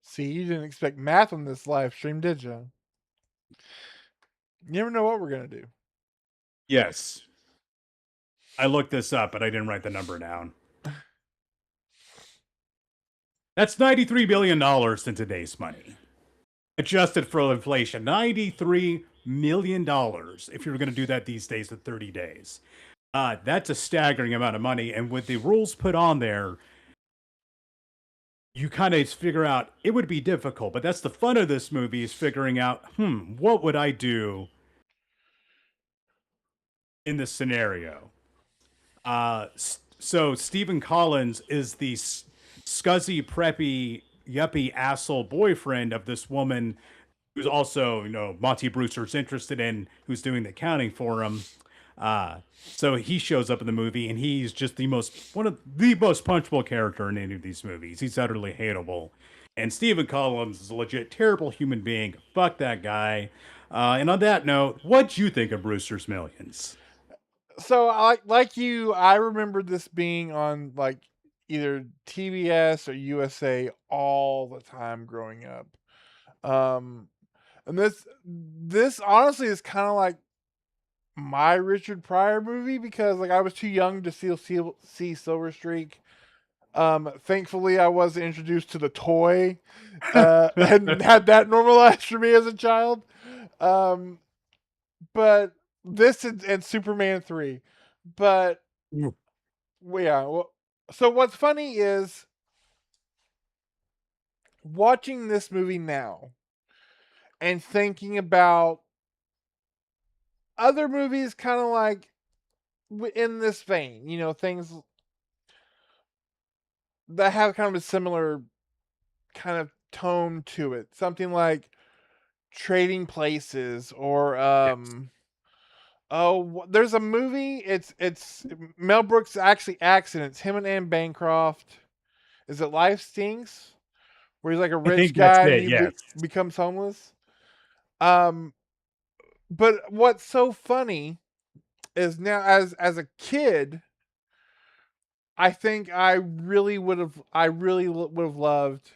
See, you didn't expect math on this live stream, did you? You never know what we're going to do. Yes. I looked this up, but I didn't write the number down. That's $93 billion in today's money. Adjusted for inflation, $93 million if you were going to do that these days in 30 days. That's a staggering amount of money, and with the rules put on there, you kind of figure out it would be difficult. But that's the fun of this movie is figuring out, what would I do in this scenario? So Stephen Collins is the scuzzy, preppy, yuppie asshole boyfriend of this woman who's also, Monty Brewster's interested in, who's doing the accounting for him. So he shows up in the movie, and he's just one of the most punchable character in any of these movies. He's utterly hateable, and Stephen Collins is a legit terrible human being. Fuck that guy. And on that note, what'd you think of Brewster's Millions? So like you, I remember this being on like either TBS or USA all the time growing up. Um, and this honestly is kind of like my Richard Pryor movie because like I was too young to see Silver Streak. Thankfully I was introduced to the toy, and had that normalized for me as a child. Um, but this and Superman 3. But yeah, well, so what's funny is watching this movie now and thinking about other movies kind of like in this vein, things that have kind of a similar kind of tone to it. Something like Trading Places or Yes. oh, there's a movie. It's Mel Brooks actually accidents him and Anne Bancroft. Is it Life Stinks? Where he's like a I rich think that's guy and it. he Yes. becomes homeless. Um, but what's so funny is now as a kid, I think I really would have loved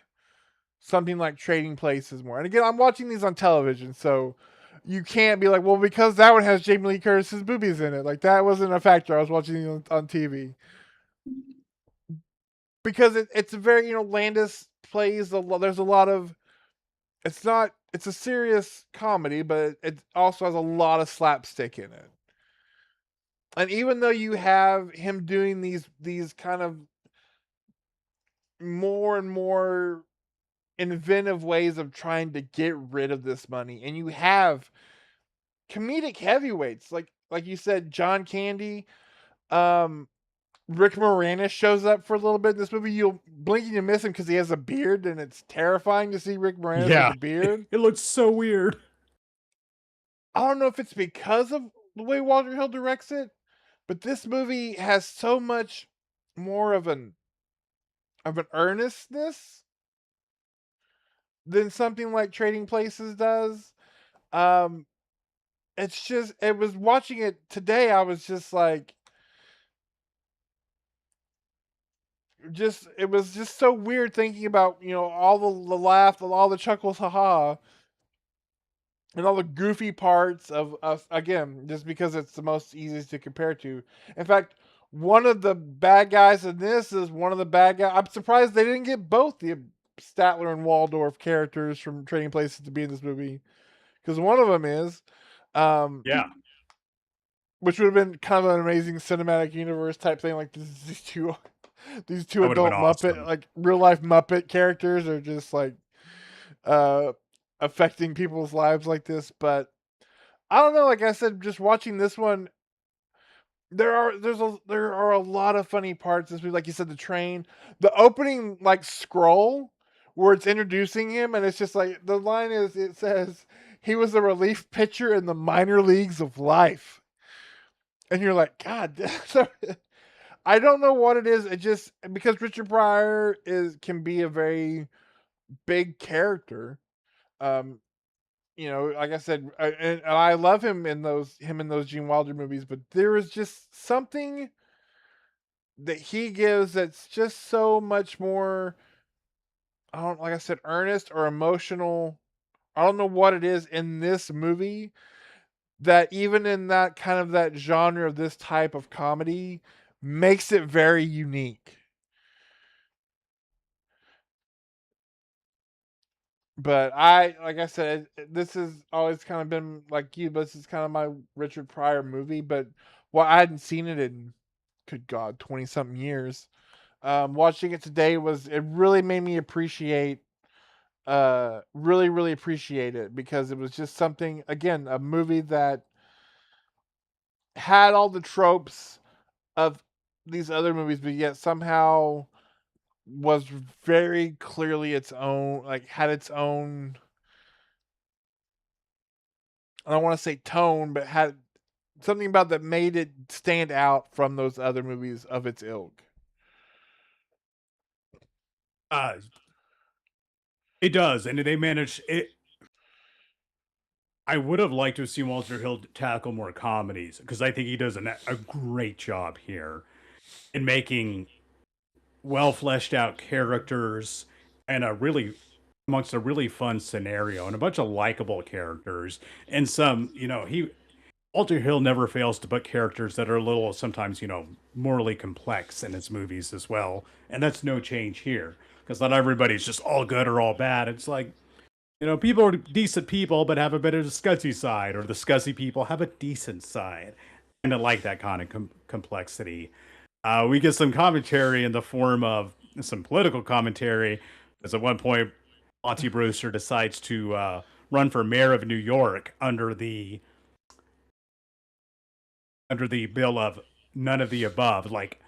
something like Trading Places more. And again, I'm watching these on television, so you can't be like, well, because that one has Jamie Lee Curtis's boobies in it. Like that wasn't a factor. I was watching it on TV because it's a very Landis plays a lot. There's a lot of it's a serious comedy, but it also has a lot of slapstick in it. And even though you have him doing these kind of more and more inventive ways of trying to get rid of this money, and you have comedic heavyweights like you said, John Candy, um, Rick Moranis shows up for a little bit in this movie. You'll blink and you miss him because he has a beard, and it's terrifying to see Rick Moranis with Yeah. a beard. It looks so weird. I don't know if it's because of the way Walter Hill directs it, but this movie has so much more of an earnestness than something like Trading Places does. Um, it was watching it today. I was just like, it was just so weird thinking about all the laugh, all the chuckles, haha, and all the goofy parts of us again, just because it's the most easiest to compare to. In fact, one of the bad guys in this is one of the bad guys. I'm surprised they didn't get both the Statler and Waldorf characters from Trading Places to be in this movie, because one of them is, um, Yeah. which would have been kind of an amazing cinematic universe type thing. Like these two, these two That would have been adult Muppet, awesome. like real life Muppet characters, are just like uh affecting people's lives like this. But I don't know. Like I said, just watching this one, there are a lot of funny parts. This movie, like you said, the train, the opening like scroll where it's introducing him, and it's just like the line is it says he was a relief pitcher in the minor leagues of life, and you're like, God, I don't know what it is. It just because Richard Pryor can be a very big character. Um, like I said, and I love him in those Gene Wilder movies, but there is just something that he gives that's just so much more. I don't like I said, earnest or emotional. I don't know what it is in this movie that even in that kind of that genre of this type of comedy makes it very unique. But I, like I said, this has always kind of been like you. But this is kind of my Richard Pryor movie. But well, I hadn't seen it in, good God, 20 something years. Watching it today was it really made me appreciate, really appreciate it, because it was just something, again, a movie that had all the tropes of these other movies, but yet somehow was very clearly its own, like had its own, I don't want to say tone, but had something about that made it stand out from those other movies of its ilk. Uh, it does, and they manage it. I would have liked to have seen Walter Hill tackle more comedies because I think he does a great job here in making well fleshed out characters and a really amongst a really fun scenario and a bunch of likable characters and some, he Walter Hill never fails to put characters that are a little sometimes, morally complex in his movies as well. And that's no change here because not everybody's just all good or all bad. It's like, people are decent people but have a bit of the scuzzy side, or the scuzzy people have a decent side. And I like that kind of complexity. We get some commentary in the form of some political commentary, as at one point, Monty Brewster decides to run for mayor of New York under the bill of none of the above. Like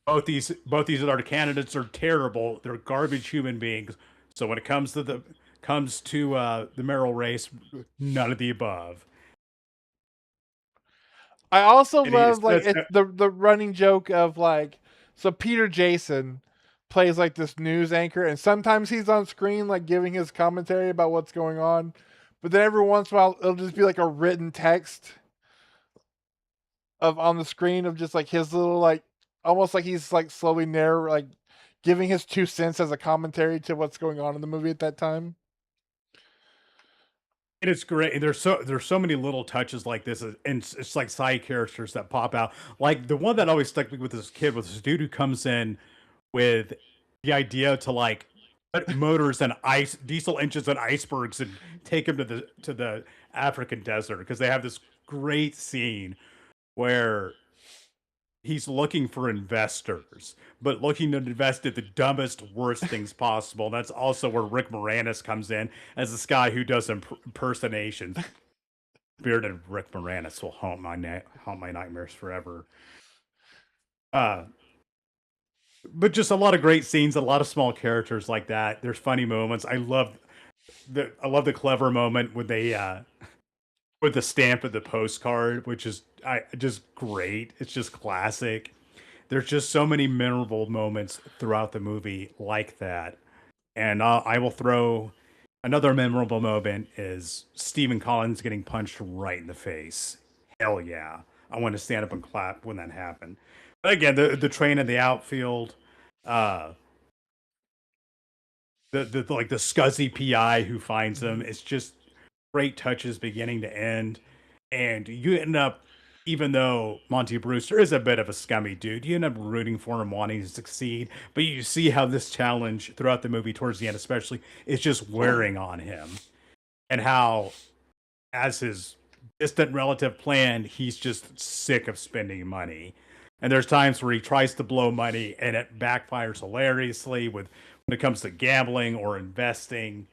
both these other candidates are terrible. They're garbage human beings. So when it comes to the mayoral race, none of the above. I also And he love like says, it's the running joke of like, so Peter Jason plays like this news anchor, and sometimes he's on screen like giving his commentary about what's going on, but then every once in a while it'll just be like a written text of on the screen of just like his little, like, almost like he's like slowly narr like giving his 2 cents as a commentary to what's going on in the movie at that time. and it's great. And there's so many little touches like this, and it's like side characters that pop out. Like the one that always stuck me with this kid was this dude who comes in with the idea to like put motors and ice diesel engines and icebergs and take him to the African desert because they have this great scene where he's looking for investors, but looking to invest at the dumbest, worst things possible. That's also where Rick Moranis comes in as this guy who does impersonations. Bearded Rick Moranis will haunt my nightmares forever. Uh, but just a lot of great scenes, a lot of small characters like that. There's funny moments. I love the clever moment when they with the stamp of the postcard, which is just great. It's just classic. There's just so many memorable moments throughout the movie like that. And I will throw another memorable moment is Stephen Collins getting punched right in the face. Hell yeah. I want to stand up and clap when that happened. But again, the train in the outfield, uh, the like the scuzzy PI who finds him, Mhm. it's just great touches beginning to end. And you end up, even though Monty Brewster is a bit of a scummy dude, you end up rooting for him, wanting to succeed. But you see how this challenge throughout the movie, towards the end especially, is just wearing on him. And how, as his distant relative planned, he's just sick of spending money. And there's times where he tries to blow money and it backfires hilariously with when it comes to gambling or investing.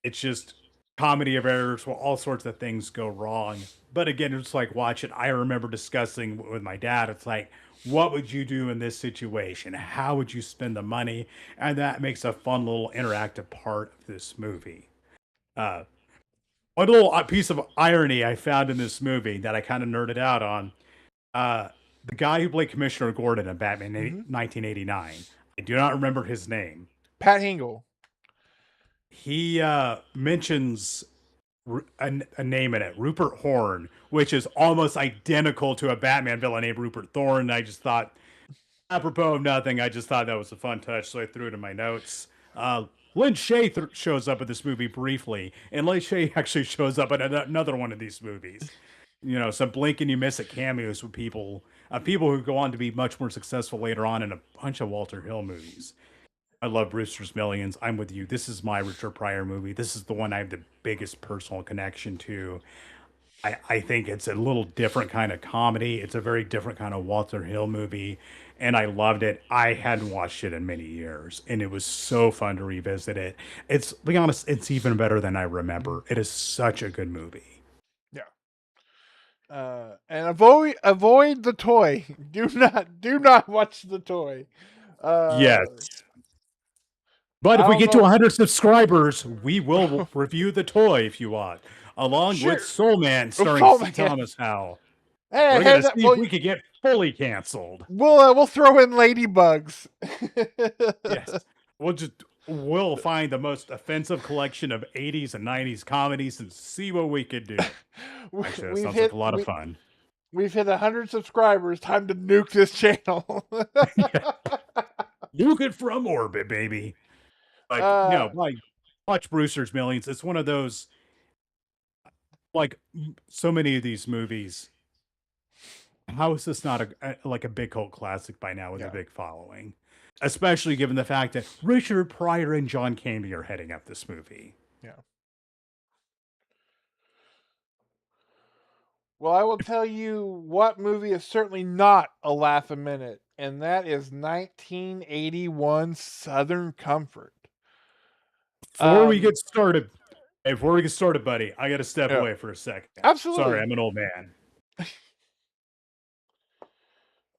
It's just comedy of errors where all sorts of things go wrong. But again, it's like watch it. I remember discussing with my dad. It's like, what would you do in this situation? How would you spend the money? And that makes a fun little interactive part of this movie. Uh, one little piece of irony I found in this movie that I kind of nerded out on. Uh, the guy who played Commissioner Gordon in Batman Mhm. 1989. I do not remember his name. Pat Hingle. He mentions a name in it, Rupert Horn, which is almost identical to a Batman villain named Rupert Thorne. I just thought, apropos of nothing, I just thought that was a fun touch, so I threw it in my notes. Lynn Shay shows up in this movie briefly, and Lynn Shay actually shows up in another one of these movies. Some blink and you miss it cameos with people who go on to be much more successful later on in a bunch of Walter Hill movies. I love Brewster's Millions. I'm with you. This is my Richard Pryor movie. This is the one I have the biggest personal connection to. I think it's a little different kind of comedy. It's a very different kind of Walter Hill movie, and I loved it. I hadn't watched it in many years, and it was so fun to revisit it. It's, be honest, it's even better than I Mhm. remember. It is such a good movie. Yeah. And avoid the toy. Do not watch the toy. Uh, Yes. But I if we don't get to know. 100 subscribers, we will review the toy if you want, along with Sure. Soul Man starring Oh C. man. Thomas Howell. Hey, We're hey, gonna that, see if we could get fully canceled. we'll throw in ladybugs. Yes, we'll find the most offensive collection of 80s and 90s comedies and see what we could do. Actually, that we've sounds like hit a lot of we fun. we've hit 100 subscribers. Time to nuke this channel. Yeah, nuke it from orbit, baby. But uh, no, like watch Brewster's Millions. It's one of those, like so many of these movies. How is this not like a big cult classic by now with a yeah, big following? Especially given the fact that Richard Pryor and John Candy are heading up this movie. yeah. Well, I will tell you what movie is certainly not a laugh a minute, and that is 1981 Southern Comfort. Before we Um, get started, Before we get started, buddy, I got to step yeah, away for a second. Sorry, absolutely. I'm an old man.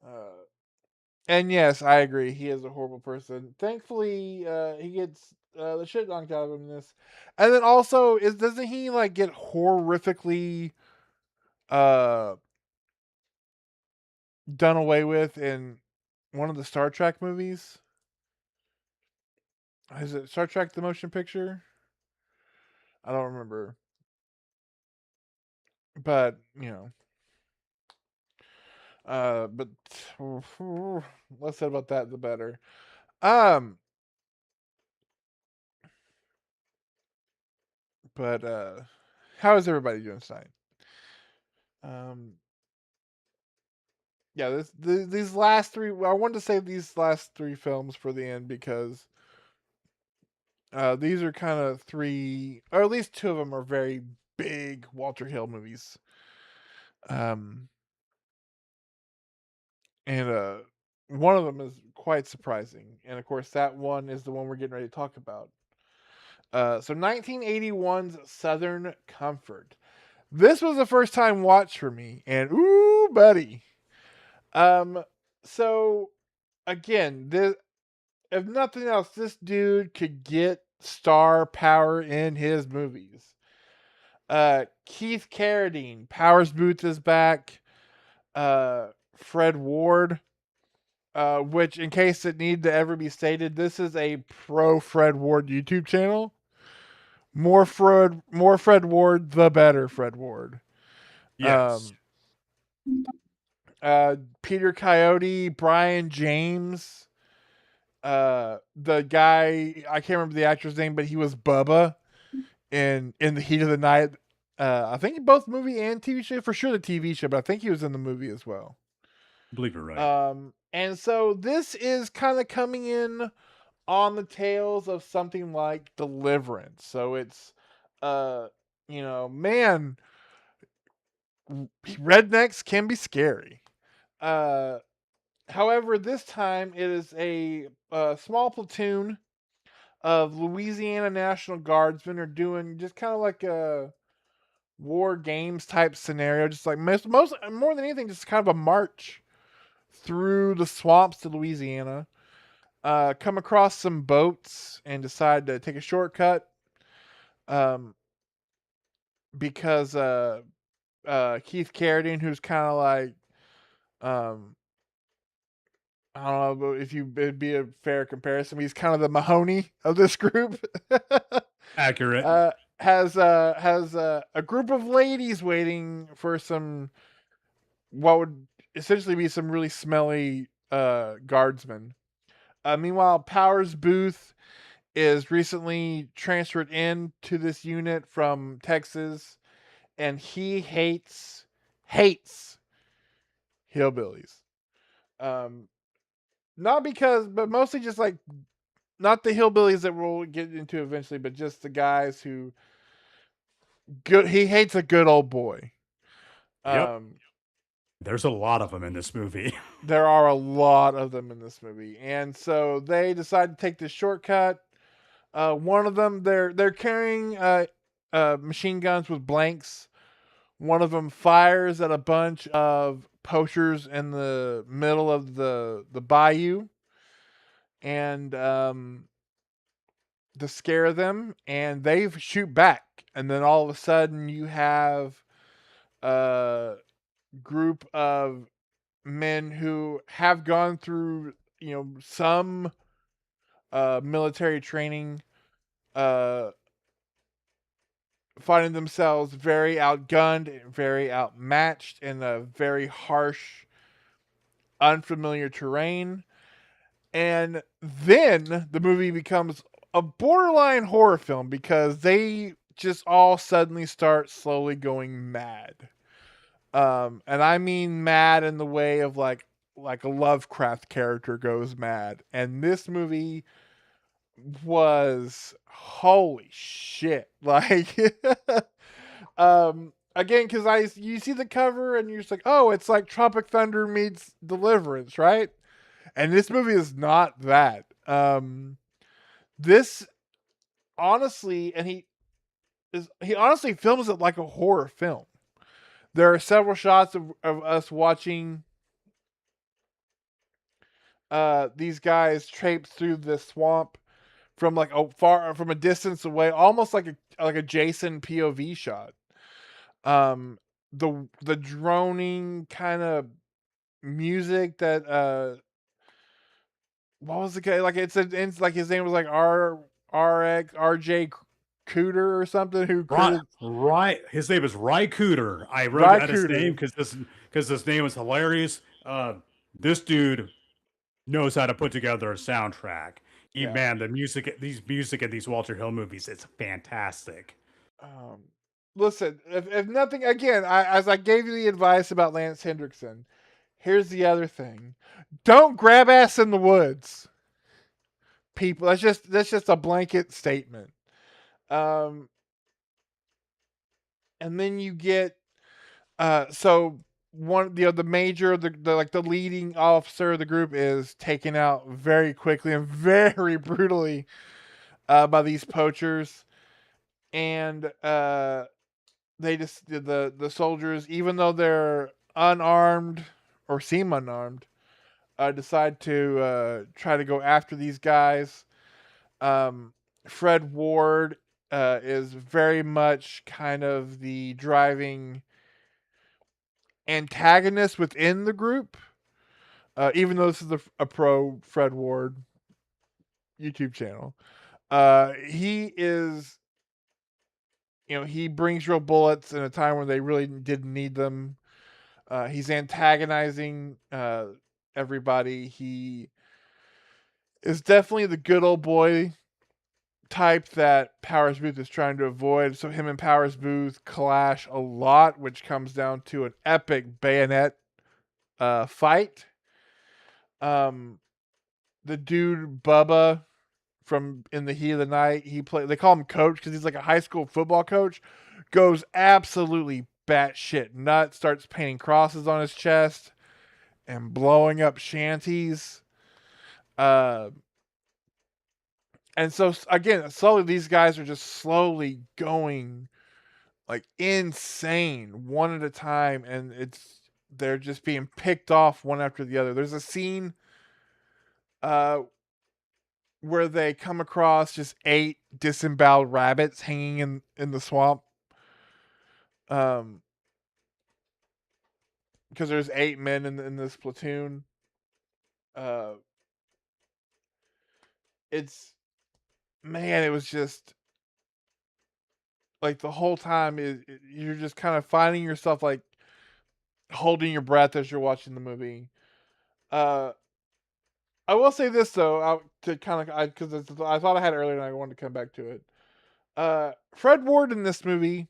Uh, and yes, I agree. He is a horrible person. Thankfully, he gets the shit knocked out of him in this. And then also, doesn't he like get horrifically uh done away with in one of the Star Trek movies? Is it Star Trek: The Motion Picture? I don't remember, but but less said about that, the better. Um, but how is everybody doing tonight? Um, yeah, these last three. I wanted to save these last three films for the end because these are kind of three, or at least two of them are very big Walter Hill movies. Um, and one of them is quite surprising, and of course that one is the one we're getting ready to talk about. So 1981's Southern Comfort. This was a first time watch for me, and ooh, buddy. Um, so again, this, if nothing else, this dude could get star power in his movies. Keith Carradine, Powers Booth is back. Fred Ward, which, in case it need to ever be stated, this is a pro Fred Ward YouTube channel. More Fred Ward, the better Fred Ward. Yes, Um, Peter Coyote, Brian James, the guy I can't remember the actor's name, but he was Bubba in the Heat of the Night. I think both movie and TV show, for sure the TV show, but I think he was in the movie as well. I believe you're right. And so this is kind of coming in on the tails of something like Deliverance. So it's, uh, man, rednecks can be scary. Uh, However, this time it is a small platoon of Louisiana National Guardsmen are doing just kind of like a war games type scenario, just like most more than anything, just kind of a march through the swamps to Louisiana. Come across some boats and decide to take a shortcut. Um, because Keith Carradine, who's kind of like um, I don't know if you it'd be a fair comparison. He's kind of the Mahoney of this group. Accurate. uh, has a group of ladies waiting for some what would essentially be some really smelly guardsmen. Meanwhile, Powers Booth is recently transferred into this unit from Texas, and he hates hillbillies. Um, Not because, but mostly just like not the hillbillies that we'll get into eventually, but just the guys who good. He hates a good old boy. Yep. Um, There's a lot of them in this movie. there are a lot of them in this movie, and so they decide to take this shortcut. One of them, they're carrying machine guns with blanks. One of them fires at a bunch of poachers in the middle of the bayou, and to scare them, and they shoot back. And then all of a sudden, you have a group of men who have gone through, some military training, uh, finding themselves very outgunned, very outmatched in a very harsh, unfamiliar terrain. And then the movie becomes a borderline horror film because they just all suddenly start slowly going mad. And I mean mad in the way of like a Lovecraft character goes mad. And this movie was holy shit. Like again, because you see the cover and you're just like, oh, it's like Tropic Thunder meets Deliverance, right? And this movie is not that. This honestly, and he honestly films it like a horror film. There are several shots of us watching these guys traipse through the swamp from like a far from a distance away, almost like a Jason POV shot. Um, the droning kind of music that what was the guy like? It's like his name was like RJ Cooter or something who Right, created right. His name is Ry Cooter. I wrote Rye out his name Cooter. because this name is hilarious. This dude knows how to put together a soundtrack. Yeah. Man, the music in these Walter Hill movies, it's fantastic. Um, listen, if nothing, again, as I gave you the advice about Lance Hendrickson, here's the other thing: don't grab ass in the woods, people. That's just a blanket statement. Um, and then you get so one the major the like the leading officer of the group is taken out very quickly and very brutally by these poachers, and they just the soldiers, even though they're unarmed or seem unarmed, decide to try to go after these guys. Um, Fred Ward is very much kind of the driving antagonist within the group. Even though this is a pro Fred Ward YouTube channel, he is, he brings real bullets in a time when they really didn't need them. He's antagonizing everybody. He is definitely the good old boy type that Powers Booth is trying to avoid. So him and Powers Booth clash a lot, which comes down to an epic bayonet fight. Um, the dude Bubba from In the Heat of the Night, they call him Coach because he's like a high school football coach. Goes absolutely batshit nuts, starts painting crosses on his chest and blowing up shanties. Uh, and so again, slowly these guys are just slowly going like insane one at a time, and they're just being picked off one after the other. There's a scene uh, where they come across just 8 disemboweled rabbits hanging in the swamp. Because there's 8 men in this platoon. Uh, it's man, it was just like the whole time you're just kind of finding yourself like holding your breath as you're watching the movie. Uh, I will say this though, to kind of because I thought I had it earlier and I wanted to come back to it. Fred Ward in this movie.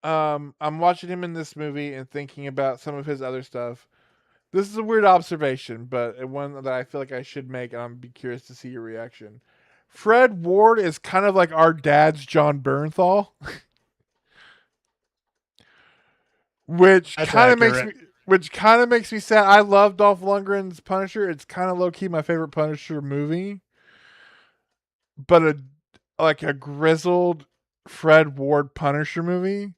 I'm watching him in this movie and thinking about some of his other stuff. This is a weird observation, but one that I feel like I should make, and I'm be curious to see your reaction. Fred Ward is kind of like our dad's John Bernthal, which That's kind of makes accurate. me which kind of makes me sad. I love Dolph Lundgren's Punisher. It's kind of low key my favorite Punisher movie, but a grizzled Fred Ward Punisher movie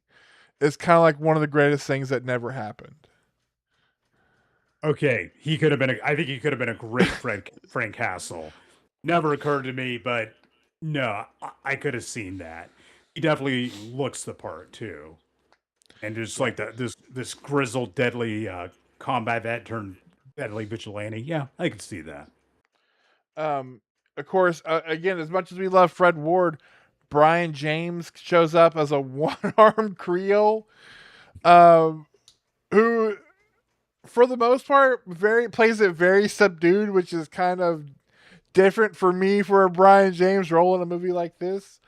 is kind of like one of the greatest things that never happened. Okay, he could have been. I think he could have been a great Frank Castle. Never occurred to me, but no, I could have seen that. He definitely looks the part too, and just Yeah. like this grizzled, deadly combat vet turned deadly vigilante. Yeah, I could see that. Um, of course, again, as much as we love Fred Ward, Brian James shows up as a one-armed Creole, um, who, for the most part, very plays it very subdued, which is kind of different for me for a Brian James role in a movie like this.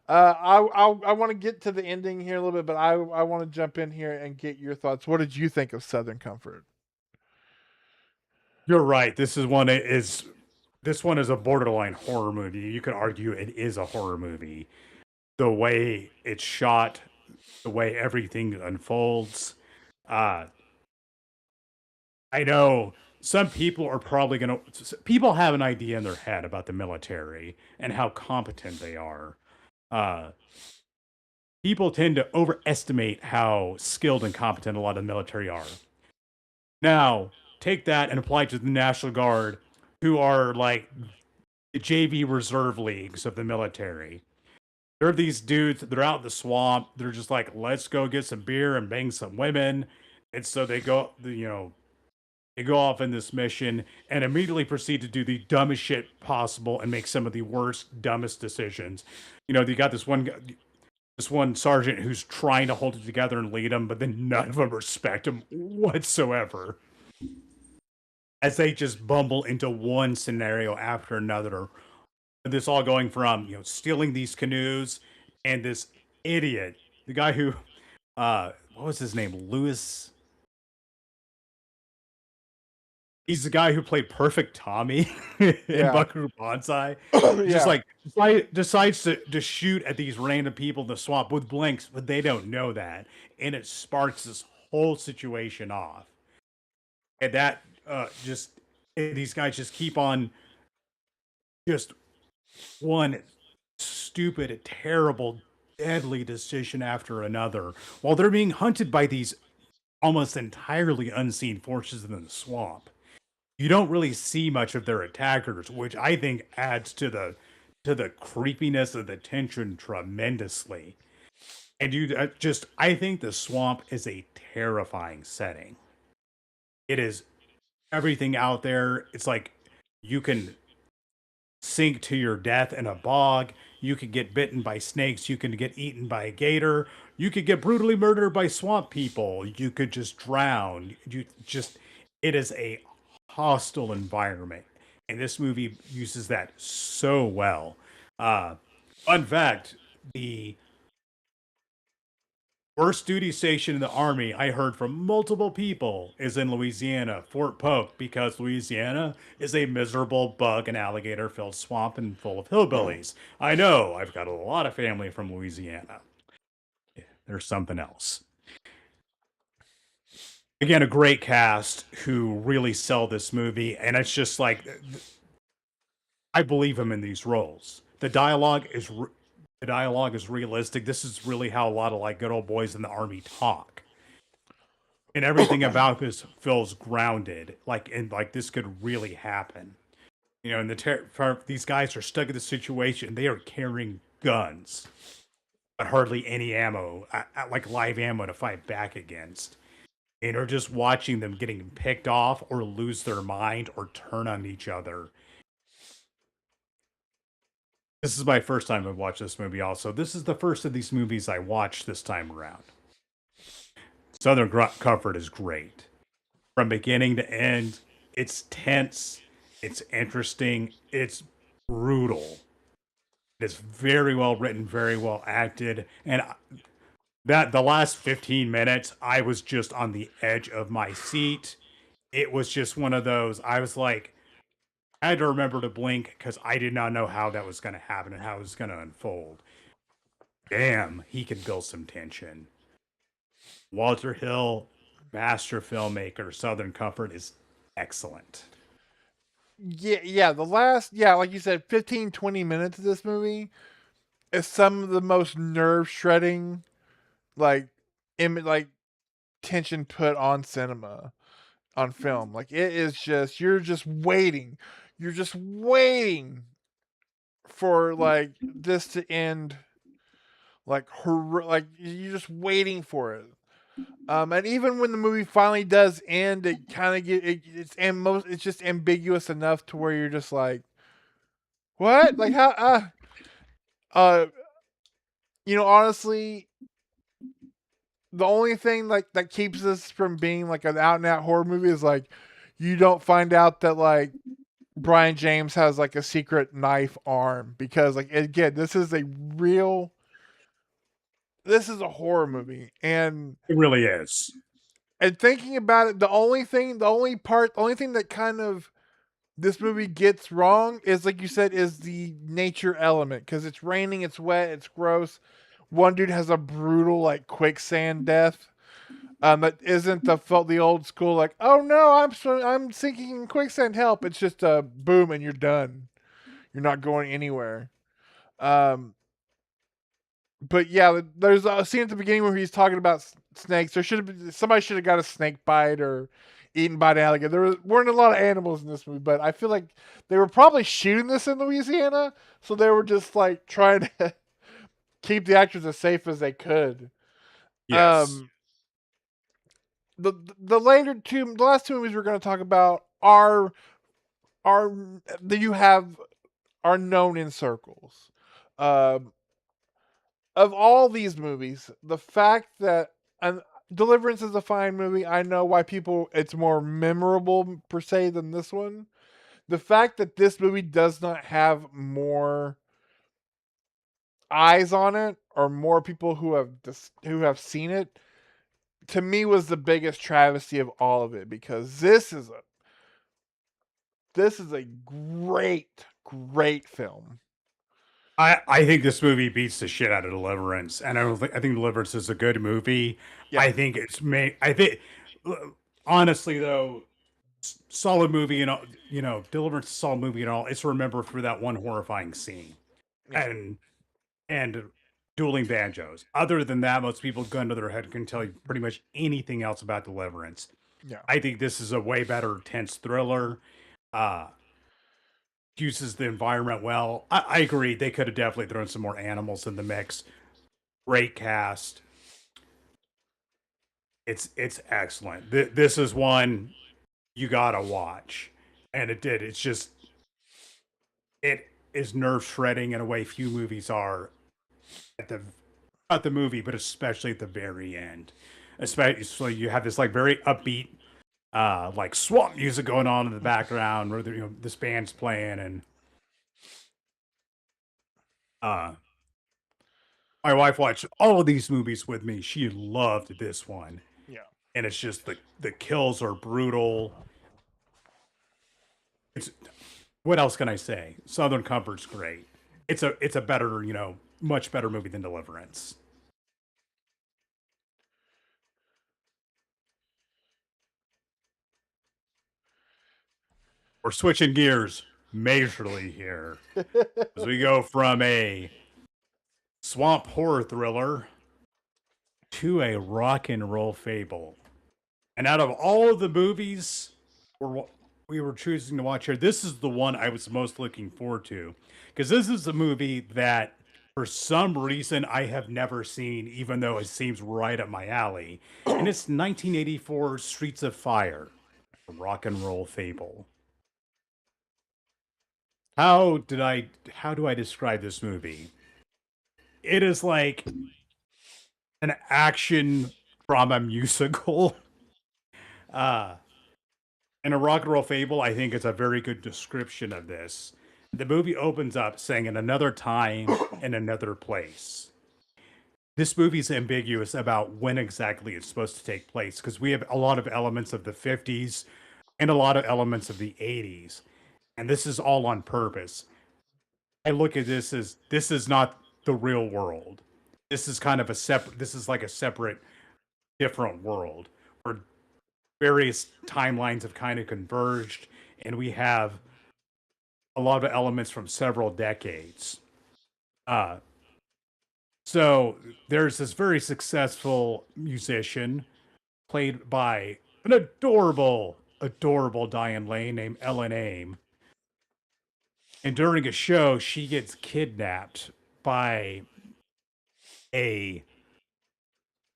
I want to get to the ending here a little bit, but I want to jump in here and get your thoughts. What did you think of Southern Comfort? You're right. This one is a borderline horror movie. You could argue it is a horror movie. The way it's shot, the way everything unfolds. Uh, I know some people are probably going to. People have an idea in their head about the military and how competent they are. Uh, People tend to overestimate how skilled and competent a lot of the military are. Now, take that and apply it to the National Guard, who are like the JV reserve leagues of the military. They're these dudes, they're out in the swamp. They're just like, let's go get some beer and bang some women. And so they go off in this mission and immediately proceed to do the dumbest shit possible and make some of the worst, dumbest decisions. You got this one sergeant who's trying to hold it together and lead them, but then none of them respect him whatsoever. As they just bumble into one scenario after another. This all going from stealing these canoes and this idiot, the guy who, what was his name, Lewis. He's the guy who played Perfect Tommy in Yeah, Buckaroo Banzai. Just yeah. like decides to shoot at these random people in the swamp with blinks, but they don't know that, and it sparks this whole situation off. And that just these guys just keep on just one stupid, terrible, deadly decision after another while they're being hunted by these almost entirely unseen forces in the swamp. You don't really see much of their attackers, which I think adds to the creepiness of the tension tremendously. And I think the swamp is a terrifying setting. It is everything out there. It's like you can sink to your death in a bog. You could get bitten by snakes. You can get eaten by a gator. You could get brutally murdered by swamp people. You could just drown. It is a hostile environment. And this movie uses that so well. Uh, Fun fact, the worst duty station in the army I heard from multiple people is in Louisiana, Fort Polk, because Louisiana is a miserable bug and alligator filled swamp and full of hillbillies. I know, I've got a lot of family from Louisiana. There's something else. Again, a great cast who really sell this movie, and it's just like I believe him in these roles. The dialogue is realistic. This is really how a lot of like good old boys in the army talk, and everything about this feels grounded. Like this could really happen. And these guys are stuck in this situation. They are carrying guns, but hardly any ammo, like live ammo to fight back against. And are just watching them getting picked off or lose their mind or turn on each other. This is my first time I've watched this movie. Also, this is the first of these movies I watched this time around. Southern Comfort is great from beginning to end. It's tense, it's interesting, it's brutal. It's very well written, very well acted, and that the last 15 minutes, I was just on the edge of my seat. it was just one of those. I was like, I had to remember to blink because I did not know how that was going to happen and how it was going to unfold. Damn, he could build some tension. Walter Hill, master filmmaker, Southern Comfort is excellent. Yeah, the last, yeah, like you said, 15, 20 minutes of this movie is some of the most nerve shredding, like, like tension put on cinema, on film. Like, it is just, you're just waiting for like this to end, like like you're just waiting for it. And even when the movie finally does end, it kind of it's just ambiguous enough to where you're just like, what? Like how? Uh, honestly, the only thing like that keeps this from being like an out and out horror movie is like you don't find out that like Brian James has like a secret knife arm, because like again, this is a horror movie, It really is. and thinking about it, the only thing that kind of this movie gets wrong is, like you said, is the nature element, because it's raining, it's wet, it's gross. One dude has a brutal like quicksand death. That isn't the old school like, oh no, I'm sinking in quicksand, help. It's just a boom and you're done. You're not going anywhere. Um, but yeah, there's a scene at the beginning where he's talking about snakes. Somebody should have got a snake bite or eaten by an alligator. Weren't a lot of animals in this movie, but I feel like they were probably shooting this in Louisiana, so they were just like trying to keep the actors as safe as they could. Yes. Um, the last two movies we're going to talk about are that you have are known in circles. Um, of all these movies, the fact that and Deliverance is a fine movie. I know why people it's more memorable per se than this one. The fact that this movie does not have more eyes on it or more people who have seen it, to me, was the biggest travesty of all of it, because this is a great film. I think this movie beats the shit out of Deliverance, and I think Deliverance is a good movie. Yeah, I think it's made. I think honestly though, solid movie and all. Deliverance is a solid movie and all. It's remembered for that one horrifying scene yeah, and and dueling banjos. Other than that, most people gun to their head can tell you pretty much anything else about Deliverance. yeah. I think this is a way better tense thriller. Uh, uses the environment well. I agree. They could have definitely thrown some more animals in the mix. Great cast. It's excellent. This is one you gotta watch, and it did. It's just it is nerve shredding in a way few movies are at the not the movie, but especially at the very end. Especially so you have this like very upbeat like swamp music going on in the background where this band's playing and uh my wife watched all of these movies with me. She loved this one. Yeah. And it's just the kills are brutal. It's what else can I say? Southern Comfort's great. It's a better, much better movie than Deliverance. We're switching gears majorly here as we go from a swamp horror thriller to a rock and roll fable. And out of all of the movies we were choosing to watch here, this is the one I was most looking forward to. Because this is a movie that, for some reason, I have never seen, even though it seems right up my alley. And it's 1984 Streets of Fire, a rock and roll fable. How do I describe this movie? It is like an action drama musical. Uh And a rock and roll fable, I think, is a very good description of this. The movie opens up saying, in another time, in another place. This movie's ambiguous about when exactly it's supposed to take place because we have a lot of elements of the 50s and a lot of elements of the 80s. And this is all on purpose. I look at this is not the real world. This is kind of a separate, this is like a separate, different world where various timelines have kind of converged, and we have a lot of elements from several decades. Uh, so there's this very successful musician played by an adorable Diane Lane named Ellen Aim. And during a show, she gets kidnapped by a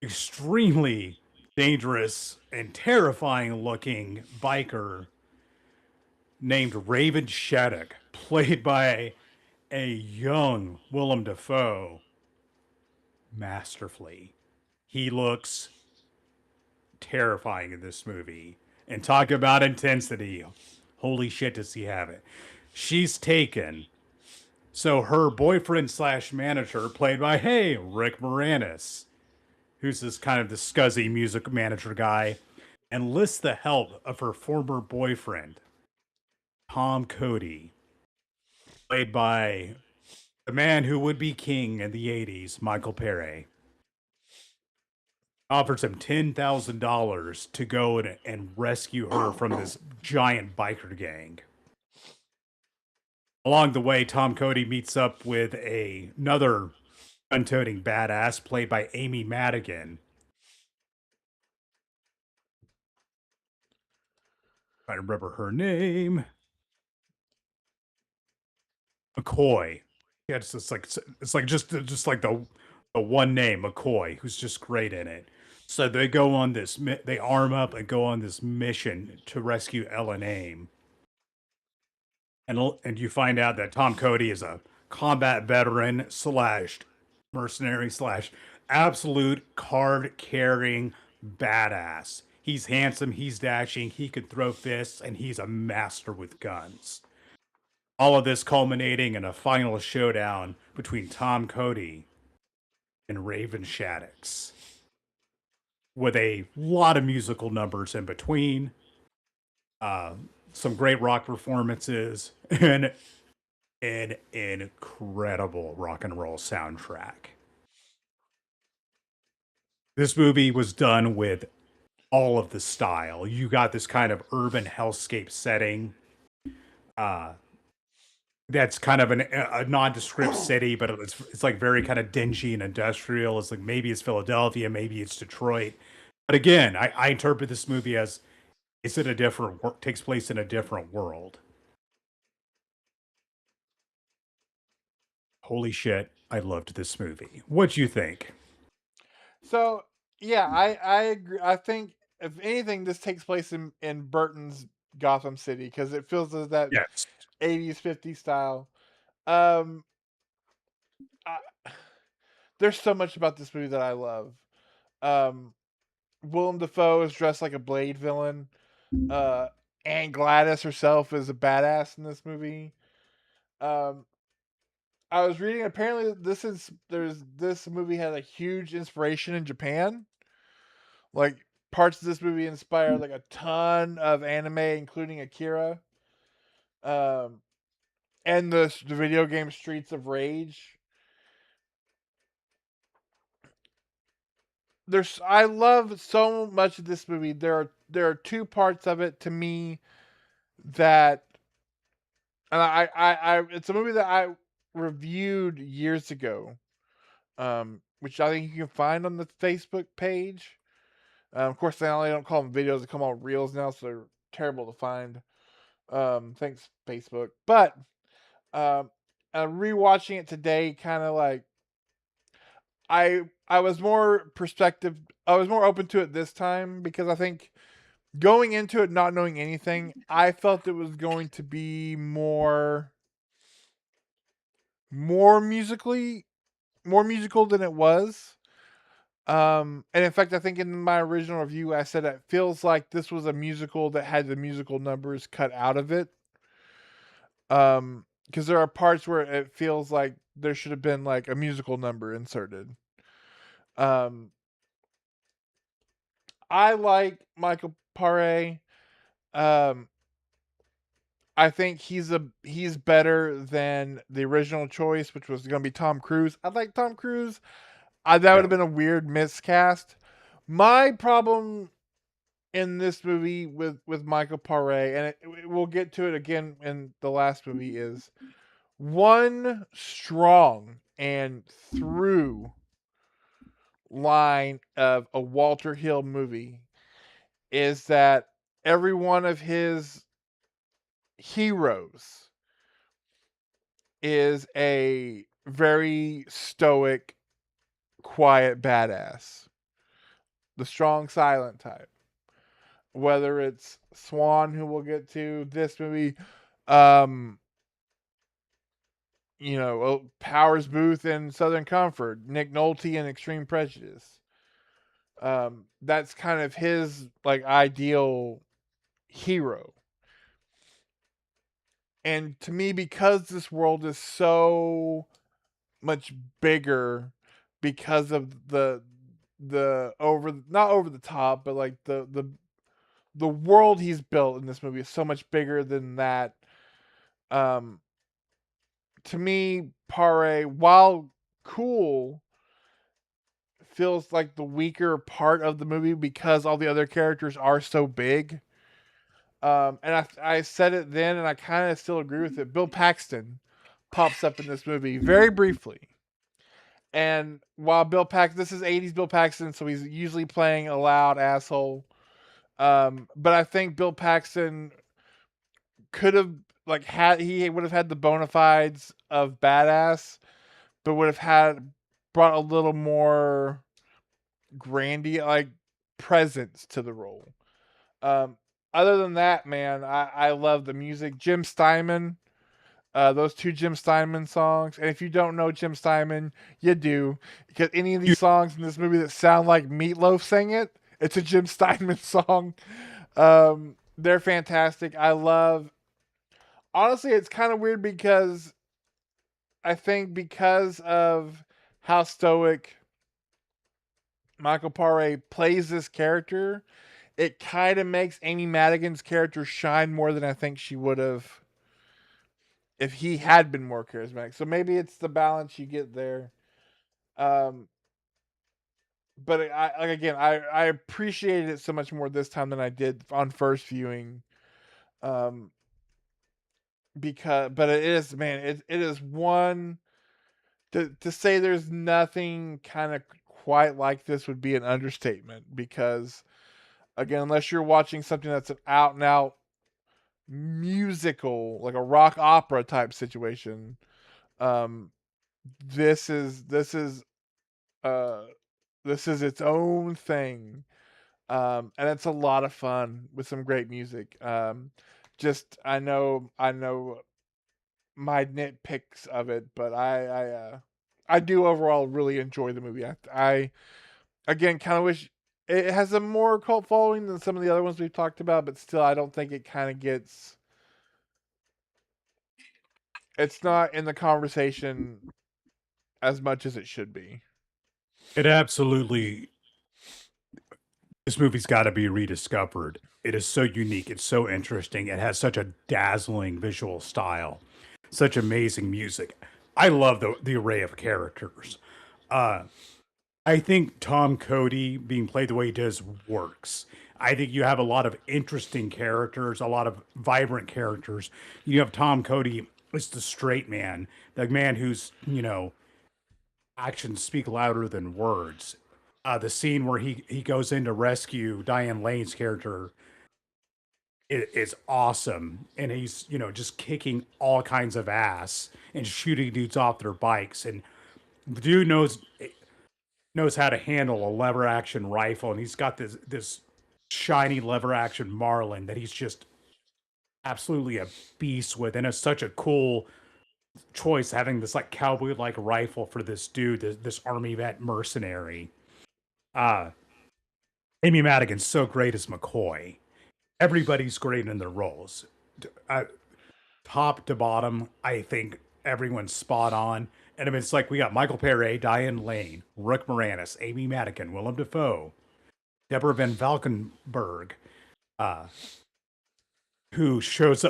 extremely dangerous and terrifying looking biker named Raven Shattuck, played by a young Willem Dafoe masterfully. He looks terrifying in this movie. And talk about intensity. Holy shit, does he have it? She's taken. So her boyfriend slash manager, played by, hey, Rick Moranis, who's this kind of the scuzzy music manager guy, enlists the help of her former boyfriend, Tom Cody, played by the man who would be king in the 80s, Michael Pere. Offers him $10,000 to go and rescue her from this giant biker gang. Along the way, Tom Cody meets up with another gun-toting badass played by Amy Madigan. I remember her name. McCoy. Yeah, it's like just like the one name McCoy, who's just great in it. So they go on this, they arm up and go on this mission to rescue Ellen Aim. And you find out that Tom Cody is a combat veteran slash mercenary slash absolute card carrying badass. He's handsome, he's dashing, he can throw fists, and he's a master with guns. All of this culminating in a final showdown between Tom Cody and Raven Shaddix, with a lot of musical numbers in between, some great rock performances, and an incredible rock and roll soundtrack. This movie was done with all of the style. You got this kind of urban hellscape setting. That's kind of a nondescript city, but it's like very kind of dingy and industrial. It's like maybe it's Philadelphia, maybe it's Detroit. But again, I interpret this movie as it's in a different takes place in a different world. Holy shit, I loved this movie. What'd you think? So yeah, I agree. I think if anything, this takes place in Burton's Gotham City because it feels as that Yes. 80s 50s style. Um, I, there's so much about this movie that I love. Um, Willem Dafoe is dressed like a Blade villain. Uh, and Gladys herself is a badass in this movie. Um, I was reading. Apparently, this movie had a huge inspiration in Japan. Like parts of this movie inspired like a ton of anime, including Akira. Um, and the video game Streets of Rage. I love so much of this movie. There are two parts of it to me that, and it's a movie that I reviewed years ago, which I think you can find on the Facebook page. Of course, they only don't call them videos; they call them reels now, so they're terrible to find. Thanks Facebook, but um, rewatching it today, kind of like I was more perspective. I was more open to it this time because I think going into it not knowing anything, I felt it was going to be more musically more musical than it was. And in fact, I think in my original review, I said it feels like this was a musical that had the musical numbers cut out of it. Because there are parts where it feels like there should have been like a musical number inserted. Um, I like Michael Paré. Um, I think he's better than the original choice, which was going to be Tom Cruise. I like Tom Cruise. That would Yeah. have been a weird miscast. My problem in this movie with Michael Paré, and we'll get to it again in the last movie, is one strong and through line of a Walter Hill movie is that every one of his heroes is a very stoic, quiet badass. The strong, silent type. Whether it's Swan, who we'll get to this movie, um, Powers Booth in Southern Comfort, Nick Nolte in Extreme Prejudice. That's kind of his like ideal hero. And to me, because this world is so much bigger because of the over not over the top, but like the world he's built in this movie is so much bigger than that. Um, to me, Pare, while cool, feels like the weaker part of the movie because all the other characters are so big. And I said it then, and I kind of still agree with it. Bill Paxton pops up in this movie very briefly. And while this is 80s Bill Paxton, so he's usually playing a loud asshole. But I think Bill Paxton could have he would have had the bona fides of badass, but would have brought a little more like presence to the role. Um, Other than that, man, I love the music. Jim Steinman, those two Jim Steinman songs. And if you don't know Jim Steinman, you do. Because any of You, these songs in this movie that sound like Meatloaf sang it, it's a Jim Steinman song. They're fantastic. Honestly, it's kind of weird because I think because of how stoic Michael Paré plays this character, it kind of makes Amy Madigan's character shine more than I think she would have if he had been more charismatic. So maybe it's the balance you get there. Um, but I appreciated it so much more this time than I did on first viewing. Um, but it is, man, it is one to say there's nothing kind of quite like this would be an understatement because again, unless you're watching something that's an out and out musical, like a rock opera type situation, um, this is uh this is its own thing. And it's a lot of fun with some great music. Just I know my nitpicks of it, but I do overall really enjoy the movie. I again kind of wish it has a more cult following than some of the other ones we've talked about, but still I don't think it kind of gets it's not in the conversation as much as it should be. it absolutely, this movie's got to be rediscovered. It is so unique. It's so interesting. It has such a dazzling visual style, such amazing music. I love the array of characters. Uh, I think Tom Cody being played the way he does works. I think you have a lot of interesting characters, a lot of vibrant characters. You have Tom Cody as the straight man, the man who's, actions speak louder than words. The scene where he goes in to rescue Diane Lane's character is awesome, and he's just kicking all kinds of ass and shooting dudes off their bikes, and the dude knows how to handle a lever action rifle, and he's got this shiny lever action Marlin that he's just absolutely a beast with, and it's such a cool choice having this like cowboy like rifle for this dude, this army vet mercenary. Uh Amy Madigan's so great as McCoy. Everybody's great in their roles. Uh, Top to bottom, I think everyone's spot on. And I mean, it's like we got Michael Pere, Diane Lane, Rick Moranis, Amy Madigan, Willem Dafoe, Deborah Van Valkenburg, uh, who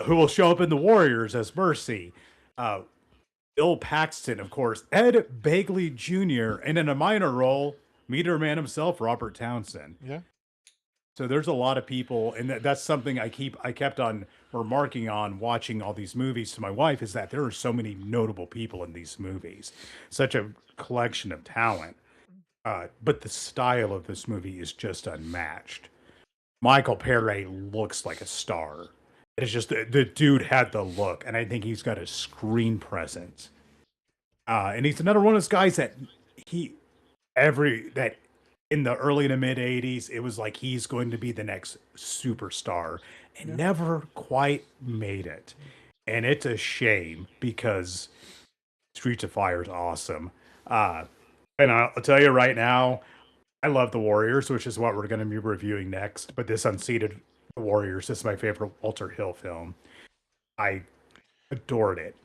will show up in the Warriors as Mercy. Uh, Bill Paxton, of course, Ed Begley Jr., and in a minor role, Meteor Man himself, Robert Townsend. Yeah. So there's a lot of people, and that's something I kept on remarking on watching all these movies to my wife, is that there are so many notable people in these movies, such a collection of talent. But the style of this movie is just unmatched. Michael Pere looks like a star. It's just the dude had the look, and I think he's got a screen presence. And he's another one of those guys that he that in the early to mid '80s, it was like he's going to be the next superstar, and Yeah. never quite made it. And it's a shame because Streets of Fire is awesome. Uh, and I'll tell you right now, I love the Warriors, which is what we're going to be reviewing next. But this Unseated Warriors is my favorite Walter Hill film. I adored it.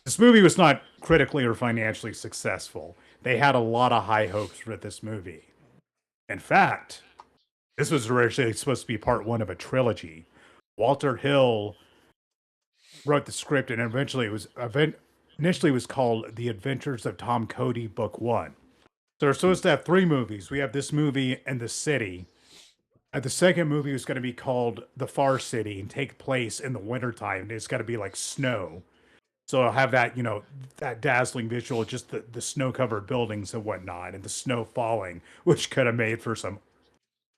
This movie was not critically or financially successful. They had a lot of high hopes for this movie. In fact, this was originally supposed to be part one of a trilogy. Walter Hill wrote the script, and initially was called The Adventures of Tom Cody Book One. So we're supposed to have three movies. We have this movie and The City. And the second movie was going to be called The Far City and take place in the wintertime. And it's got to be like snow. So I'll have that, that dazzling visual, just the snow covered buildings and whatnot, and the snow falling, which could have made for some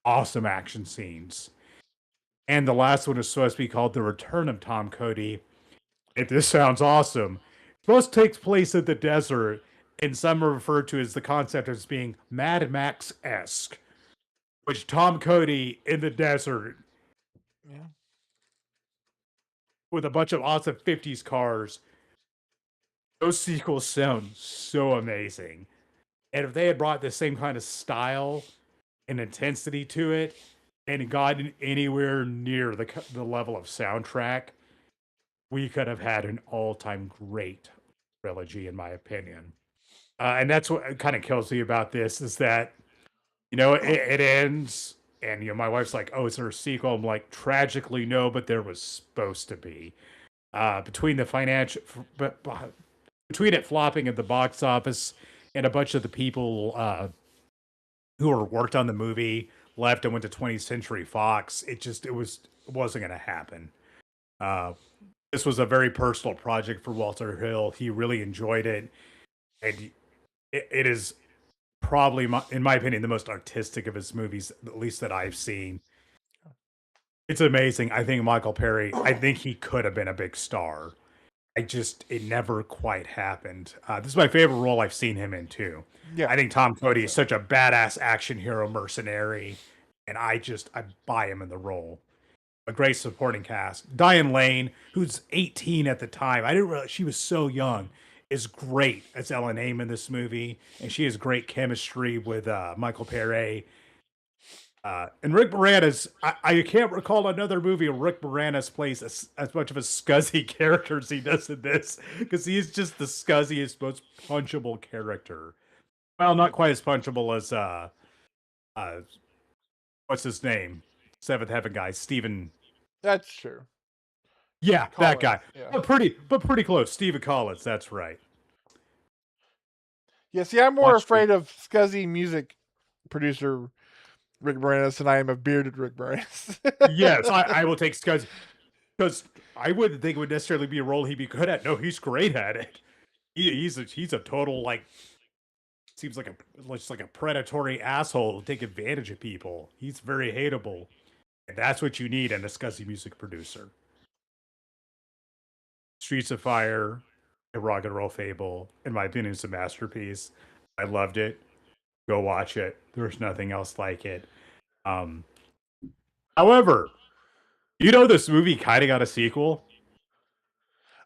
awesome action scenes. And the last one is supposed to be called The Return of Tom Cody. If this sounds awesome, it supposed to take place in the desert, and some are referred to as the concept as being Mad Max esque, which Tom Cody in the desert Yeah. with a bunch of awesome 50s cars. Those sequels sound so amazing. And if they had brought the same kind of style and intensity to it and gotten anywhere near the level of soundtrack, we could have had an all-time great trilogy, in my opinion. And that's what kind of kills me about this, is that it ends, and my wife's like, "Oh, is there a sequel?" I'm like, "Tragically, no, but there was supposed to be." Between the financial, between it flopping at the box office and a bunch of the people who were worked on the movie left and went to 20th Century Fox, it wasn't going to happen. Uh, this was a very personal project for Walter Hill. He really enjoyed it, and it is probably, in my opinion, the most artistic of his movies, at least that I've seen. It's amazing. I think Michael Perry, I think he could have been a big star. It never quite happened. This is my favorite role I've seen him in too. Yeah. I think Tom Cody is such a badass action hero mercenary, and I buy him in the role. A great supporting cast. Diane Lane, who's 18 at the time, I didn't realize she was so young, is great as Ellen Aim in this movie, and she has great chemistry with Michael Pere. And Rick Moranis, I can't recall another movie where Rick Moranis plays as much of a scuzzy character as he does in this, because he's just the scuzziest, most punchable character. Well, not quite as punchable as uh what's his name? Seventh Heaven guy, Stephen. That's true. Yeah, that Collins. guy. Yeah. But pretty close. Stephen Collins, that's right. Yeah. See, I'm more Watch afraid of scuzzy music producer Rick Moranis than I am of bearded Rick Moranis. Yes, I will take Scuzzy, because I wouldn't think it would necessarily be a role he'd be good at. No, he's great at it. He's a total, like, seems like just like a predatory asshole to take advantage of people. He's very hateable, and that's what you need in a scuzzy music producer. Streets of Fire, a rock and roll fable, in my opinion, is a masterpiece. I loved it. Go watch it. There's nothing else like it. Um, However, this movie kind of got a sequel.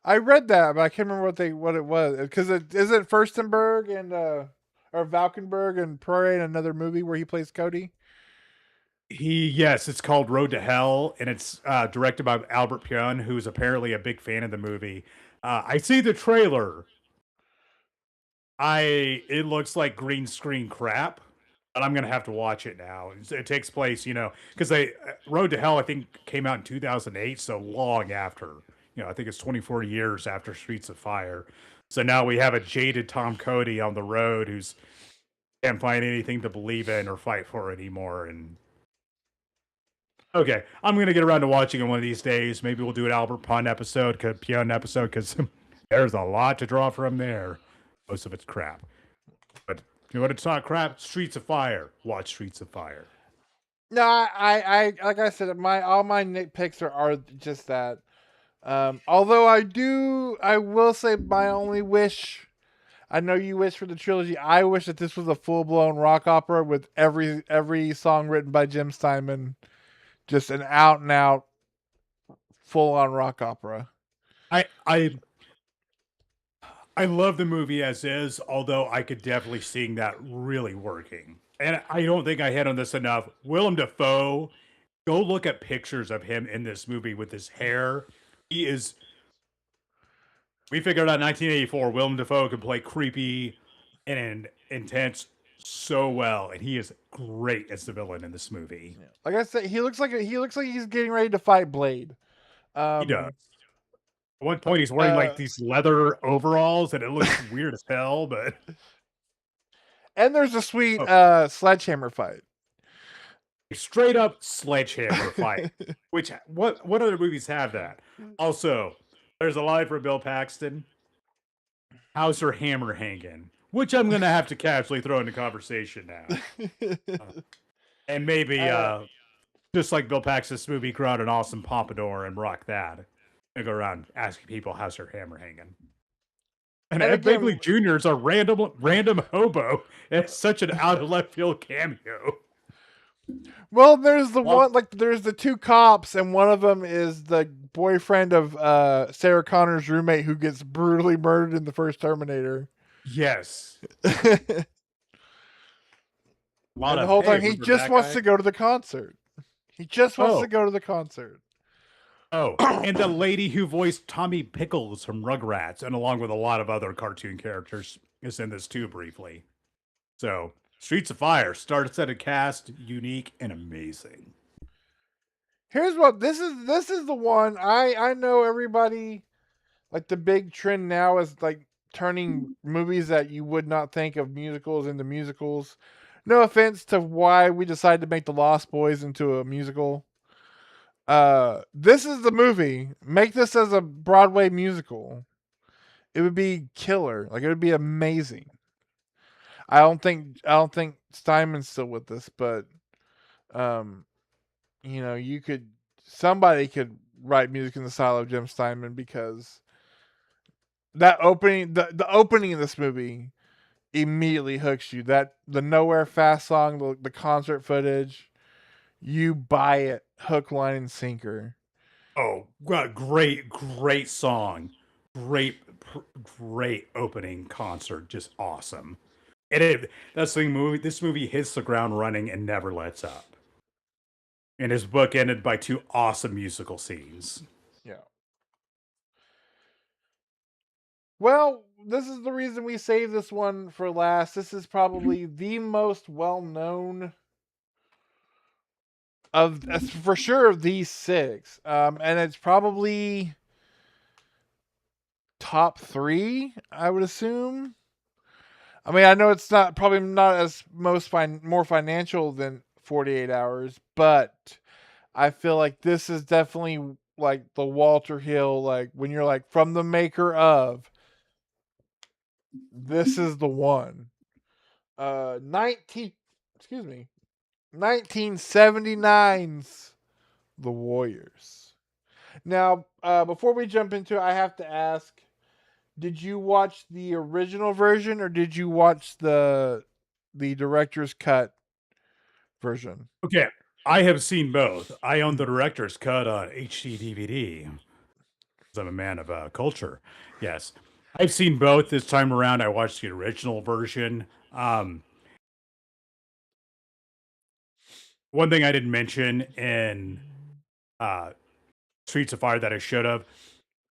I read that, but I can't remember what it was, because it isn't Furstenberg and or Valkenberg and Prore in another movie where he plays Cody. Yes, it's called Road to Hell, and it's directed by Albert Pyun, who's apparently a big fan of the movie. I see the trailer. It looks like green screen crap. but I'm gonna have to watch it now. It takes place, because they Road to Hell, I think, came out in 2008, so long after. I think it's 24 years after Streets of Fire. So now we have a jaded Tom Cody on the road who's can't find anything to believe in or fight for anymore. And okay, I'm gonna get around to watching it one of these days. Maybe we'll do an Albert Pun episode, because there's a lot to draw from there. Most of it's crap, but you know what? It's not crap. Streets of Fire. Watch Streets of Fire. No, I like I said, all my nitpicks are just that. Although I will say my only wish. I know you wish for the trilogy. I wish that this was a full blown rock opera with every song written by Jim Steinman, just an out and out, full on rock opera. I I I love the movie as is, although I could definitely see that really working. And I don't think I hit on this enough. Willem Dafoe, go look at pictures of him in this movie with his hair. He is. We figured out in 1984, Willem Dafoe could play creepy and intense so well, and he is great as the villain in this movie. Yeah. Like I said, he looks like he's getting ready to fight Blade. He does. Um, At one point, he's wearing like these leather overalls, and it looks weird as hell. But and there's a sweet sledgehammer fight. straight up sledgehammer fight. Which what other movies have that? Also, there's a line for Bill Paxton. How's her hammer hanging? Which I'm gonna have to casually throw into conversation now. And maybe just like Bill Paxton's movie, grow out an awesome pompadour and rock that. And go around asking people how's her hammer hanging. And Ed Begley Jr. is a random hobo. It's such an out of left field cameo. Well, there's there's the two cops, and one of them is the boyfriend of Sarah Connor's roommate who gets brutally murdered in the first Terminator. Yes. And the whole time he just wants to go to the concert. He just wants to go to the concert. Oh, and the lady who voiced Tommy Pickles from Rugrats, and along with a lot of other cartoon characters, is in this too briefly. So, Streets of Fire starts at a cast unique and amazing. Here's what this is the one I know everybody like the big trend now is like turning movies that you would not think of musicals into musicals. No offense to why we decided to make The Lost Boys into a musical. This is the movie. Make this as a Broadway musical. It would be killer. Like it would be amazing. I don't think Steinman's still with us, but somebody could write music in the style of Jim Steinman because that opening the opening of this movie immediately hooks you. That the Nowhere Fast song, the concert footage, you buy it hook, line, and sinker. Oh, great song. Great opening concert. Just awesome. That's the movie. This movie hits the ground running and never lets up. And his book ended by two awesome musical scenes. Yeah. Well, this is the reason we saved this one for last. This is probably the most well-known of for sure of these six. And it's probably top 3, I would assume. I mean, I know it's probably not as more financial than 48 Hours, but I feel like this is definitely like the Walter Hill, like when you're like from the maker of, this is the one. 1979's The Warriors. Now, before we jump into it, I have to ask, did you watch the original version or did you watch the director's cut version? Okay, I have seen both. I own the director's cut on HD DVD. Because I'm a man of culture. Yes, I've seen both. This time around, I watched the original version. One thing I didn't mention in Streets of Fire that I should have,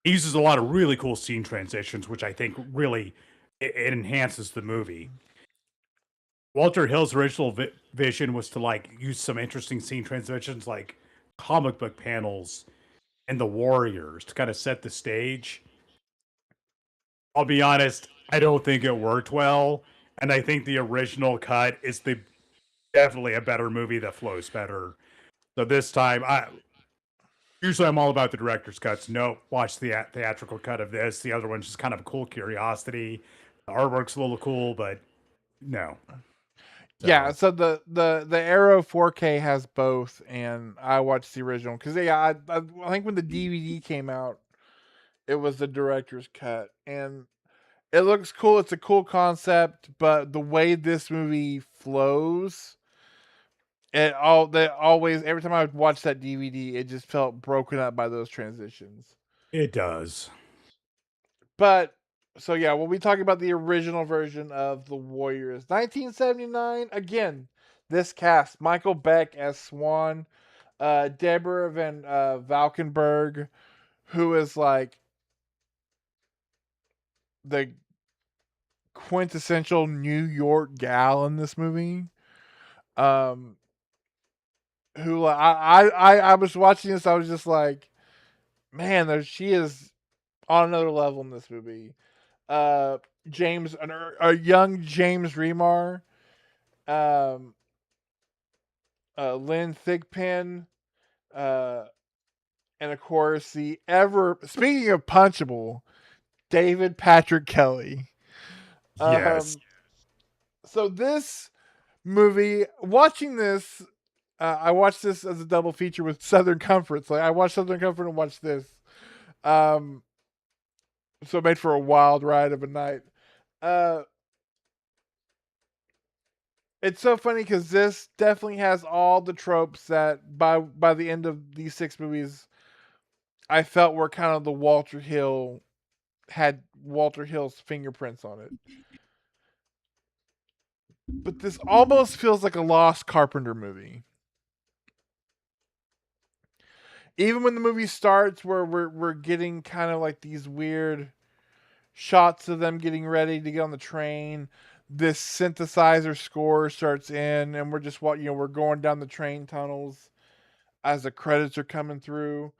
he uses a lot of really cool scene transitions, which I think really it enhances the movie. Walter Hill's original vision was to like use some interesting scene transitions, like comic book panels and the Warriors to kind of set the stage. I'll be honest, I don't think it worked well, and I think the original cut is the definitely a better movie that flows better. So this time, I usually I'm all about the director's cuts. No, watch the theatrical cut of this. The other one's just kind of a cool curiosity. The artwork's a little cool, but no. Yeah, So so the Arrow 4K has both, and I watched the original because yeah, I think when the DVD came out, it was the director's cut, and it looks cool. It's a cool concept, but the way this movie flows, that always every time I would watch that DVD, it just felt broken up by those transitions. it does. But so yeah, we'll be talking about the original version of The Warriors, 1979. Again, this cast: Michael Beck as Swan, Deborah Van Valkenburg, who is like the quintessential New York gal in this movie. Um, who I was watching this, I was just like, man, she is on another level in this movie. Uh, a young James Remar, um, Lynn Thigpen, uh, and of course the ever speaking of punchable, David Patrick Kelly. Yes. Um, so this movie, watching this, I watched this as a double feature with Southern Comfort. So I watched Southern Comfort and watched this. Um, so it made for a wild ride of a night. Uh, it's so funny because this definitely has all the tropes that by the end of these 6 movies, I felt were kind of the Walter Hill's fingerprints on it. But this almost feels like a lost Carpenter movie. Even when the movie starts, where we're getting kind of like these weird shots of them getting ready to get on the train, this synthesizer score starts in, and we're just we're going down the train tunnels as the credits are coming through.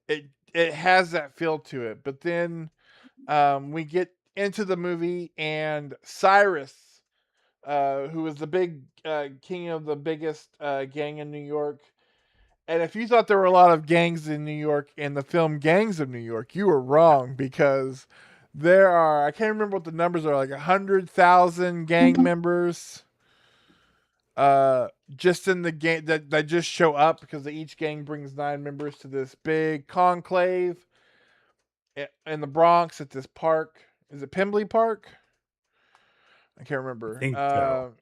It has that feel to it, but then we get into the movie, and Cyrus, who is the big king of the biggest gang in New York. And if you thought there were a lot of gangs in New York in the film Gangs of New York, you were wrong because there are, I can't remember what the numbers are, like 100,000 gang members just in the gang that just show up because each gang brings 9 members to this big conclave in the Bronx at this park. Is it Pembley Park? I can't I remember. think so.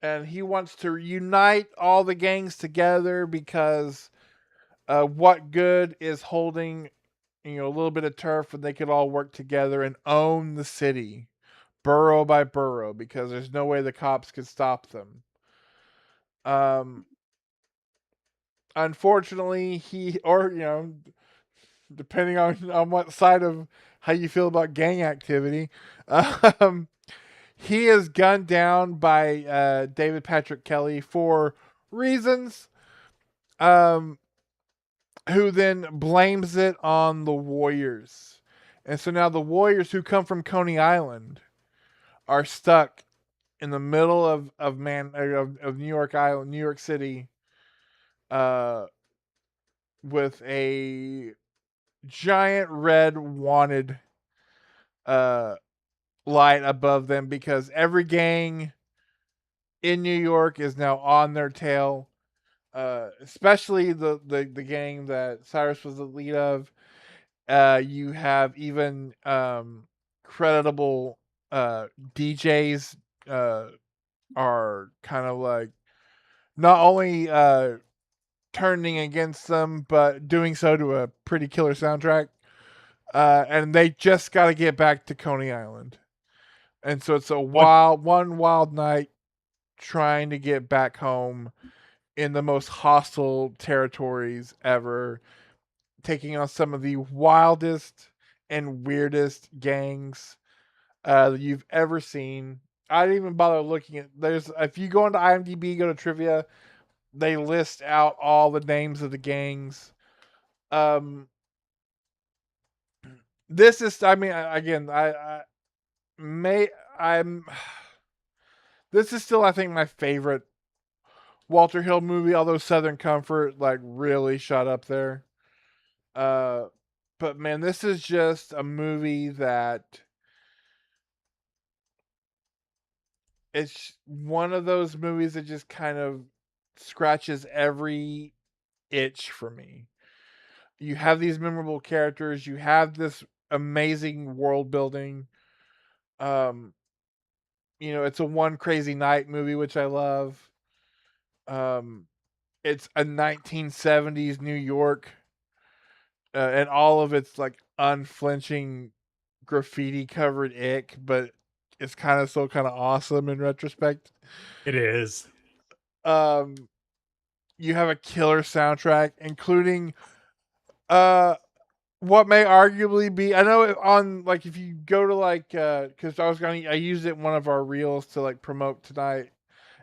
And he wants to unite all the gangs together because what good is holding a little bit of turf when they could all work together and own the city borough by borough because there's no way the cops could stop them. Um, Unfortunately, depending on what side of how you feel about gang activity, um, he is gunned down by David Patrick Kelly for reasons. Um, who then blames it on the Warriors. And so now the Warriors who come from Coney Island are stuck in the middle of New York Island, New York City, uh, with a giant red wanted uh, light above them because every gang in New York is now on their tail. Especially the gang that Cyrus was the lead of. You have even creditable DJs uh, are kind of like not only turning against them, but doing so to a pretty killer soundtrack. And they just got to get back to Coney Island, and so it's a What one wild night trying to get back home in the most hostile territories ever, taking on some of the wildest and weirdest gangs that you've ever seen. I didn't even bother looking at. There's if you go into IMDb, go to trivia, they list out all the names of the gangs. Um, this is. I mean, again, I may I'm. This is still, I think, my favorite Walter Hill movie. Although Southern Comfort like really shot up there. Uh, but man, this is just a movie that it's one of those movies that just kind of scratches every itch for me. You have these memorable characters, you have this amazing world building. Um, it's a One Crazy Night movie, which I love. Um, it's a 1970s New York, and all of its like unflinching graffiti covered ick, but it's kind of awesome in retrospect. It is. Um, you have a killer soundtrack, including uh what may arguably be, I know on like if you go to like because I used it in one of our reels to like promote tonight.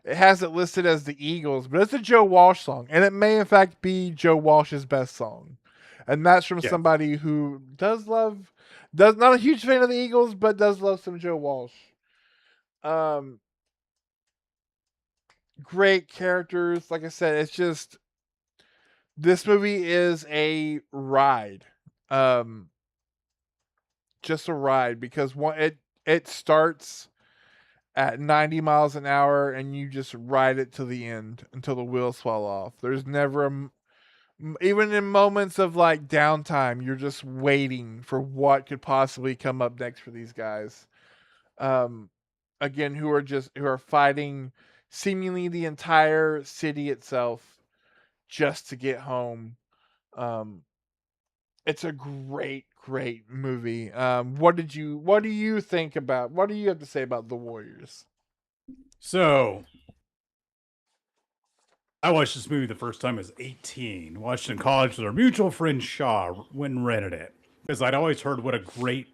It has it listed as the Eagles, but it's a Joe Walsh song, and it may in fact be Joe Walsh's best song, and that's from Yes. somebody who does not a huge fan of the Eagles, but does love some Joe Walsh. Um, Great characters, like I said, it's just this movie is a ride. Um, just a ride because it starts at 90 miles an hour and you just ride it to the end until the wheels fall off. There's never even in moments of like downtime, you're just waiting for what could possibly come up next for these guys. Um, Again, who are fighting seemingly the entire city itself just to get home. Um, it's a great movie. What do you think about, what do you have to say about The Warriors? So I watched this movie the first time I was 18. Watched it in college with our mutual friend Shaw. Went and rented it because I'd always heard what a great,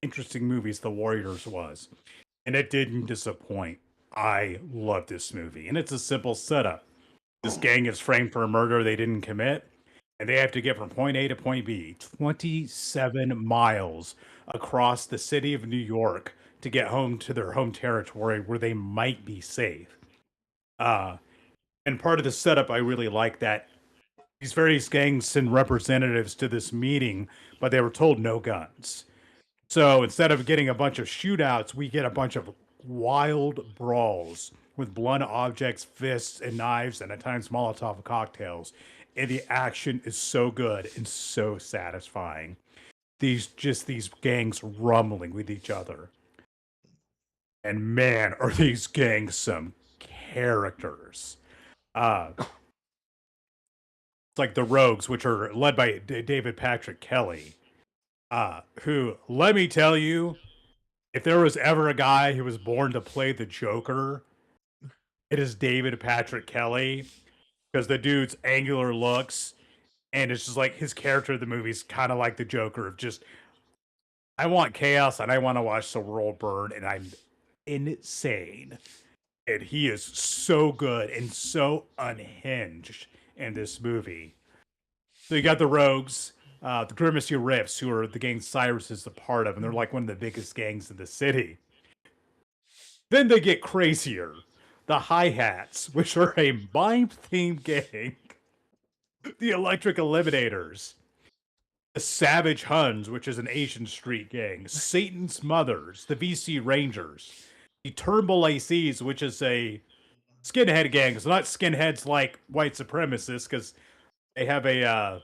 interesting movies The Warriors was, and it didn't disappoint. I love this movie, and it's a simple setup. This gang is framed for a murder they didn't commit, and they have to get from point A to point B, 27 miles across the city of New York to get home to their home territory where they might be safe. Uh, and part of the setup, I really like that these various gangs send representatives to this meeting, but they were told no guns. So instead of getting a bunch of shootouts, we get a bunch of wild brawls with blunt objects, fists, and knives, and at times Molotov cocktails. And the action is so good and so satisfying. These gangs rumbling with each other. And man, are these gangs some characters. It's like the Rogues, which are led by David Patrick Kelly. Who, let me tell you, if there was ever a guy who was born to play the Joker, it is David Patrick Kelly because the dude's angular looks and it's just like his character in the movie's kind of like the Joker of just I want chaos and I want to watch the world burn and I'm insane. And he is so good and so unhinged in this movie. So you got the Rogues, the Grimacy Riffs, who are the gang Cyrus is a part of, and they're like one of the biggest gangs in the city. Then they get crazier. The Hi Hats, which are a mime themed gang. The Electric Eliminators. The Savage Huns, which is an Asian street gang. Satan's Mothers. The VC Rangers. The Turnbull ACs, which is a skinhead gang. So not skinheads like white supremacists, because they have a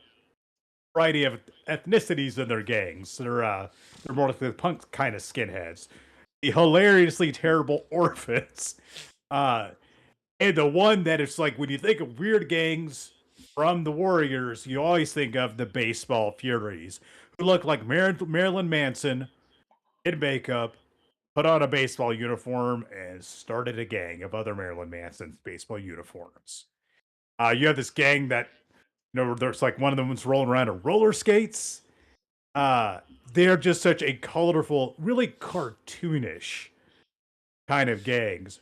variety of ethnicities in their gangs. They're more like the punk kind of skinheads. The hilariously terrible orphans. Uh, and the one that it's like when you think of weird gangs from the Warriors, you always think of the Baseball Furies, who look like Marilyn Manson in makeup, put on a baseball uniform, and started a gang of other Marilyn Manson's baseball uniforms. You have this gang that there's like one of them was rolling around on roller skates. Uh, they're just such a colorful, really cartoonish kind of gangs.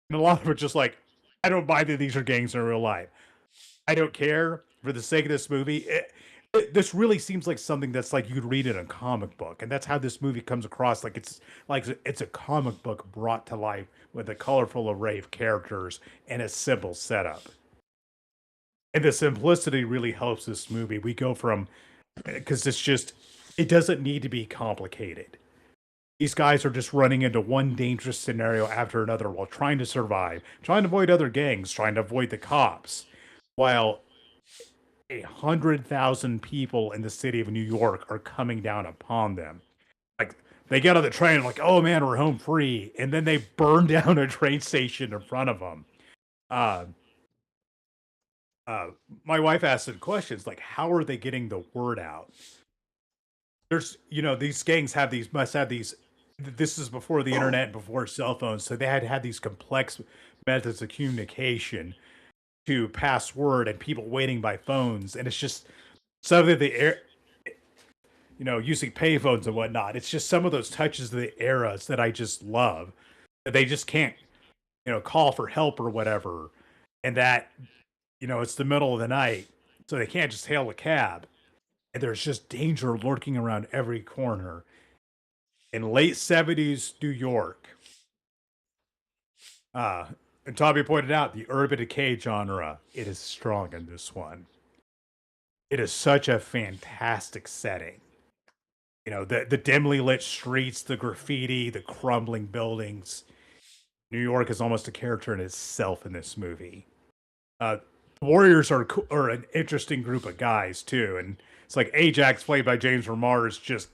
And a lot of it just like, I don't buy that these are gangs in real life. I don't care for the sake of this movie. This really seems like something that's like you'd read in a comic book, and that's how this movie comes across. Like it's a comic book brought to life with a colorful array of characters and a simple setup. And the simplicity really helps this movie. We go from because it doesn't need to be complicated. These guys are just running into one dangerous scenario after another while trying to survive, trying to avoid other gangs, trying to avoid the cops, while 100,000 people in the city of New York are coming down upon them. Like they get on the train, like, oh man, we're home free, and then they burn down a train station in front of them. Uh, uh, my wife asked some questions like, how are they getting the word out? There's, these gangs must have these. This is before the internet, before cell phones, so they had these complex methods of communication to pass word and people waiting by phones, and it's just some of the air, using payphones and whatnot. It's just some of those touches of the eras that I just love. That they just can't, call for help or whatever, and that it's the middle of the night, so they can't just hail a cab, and there's just danger lurking around every corner. In late '70s New York, and Tommy pointed out the urban decay genre. It is strong in this one. It is such a fantastic setting. The dimly lit streets, the graffiti, the crumbling buildings. New York is almost a character in itself in this movie. Uh, the Warriors are an interesting group of guys too, and it's like Ajax, played by James Remar, is just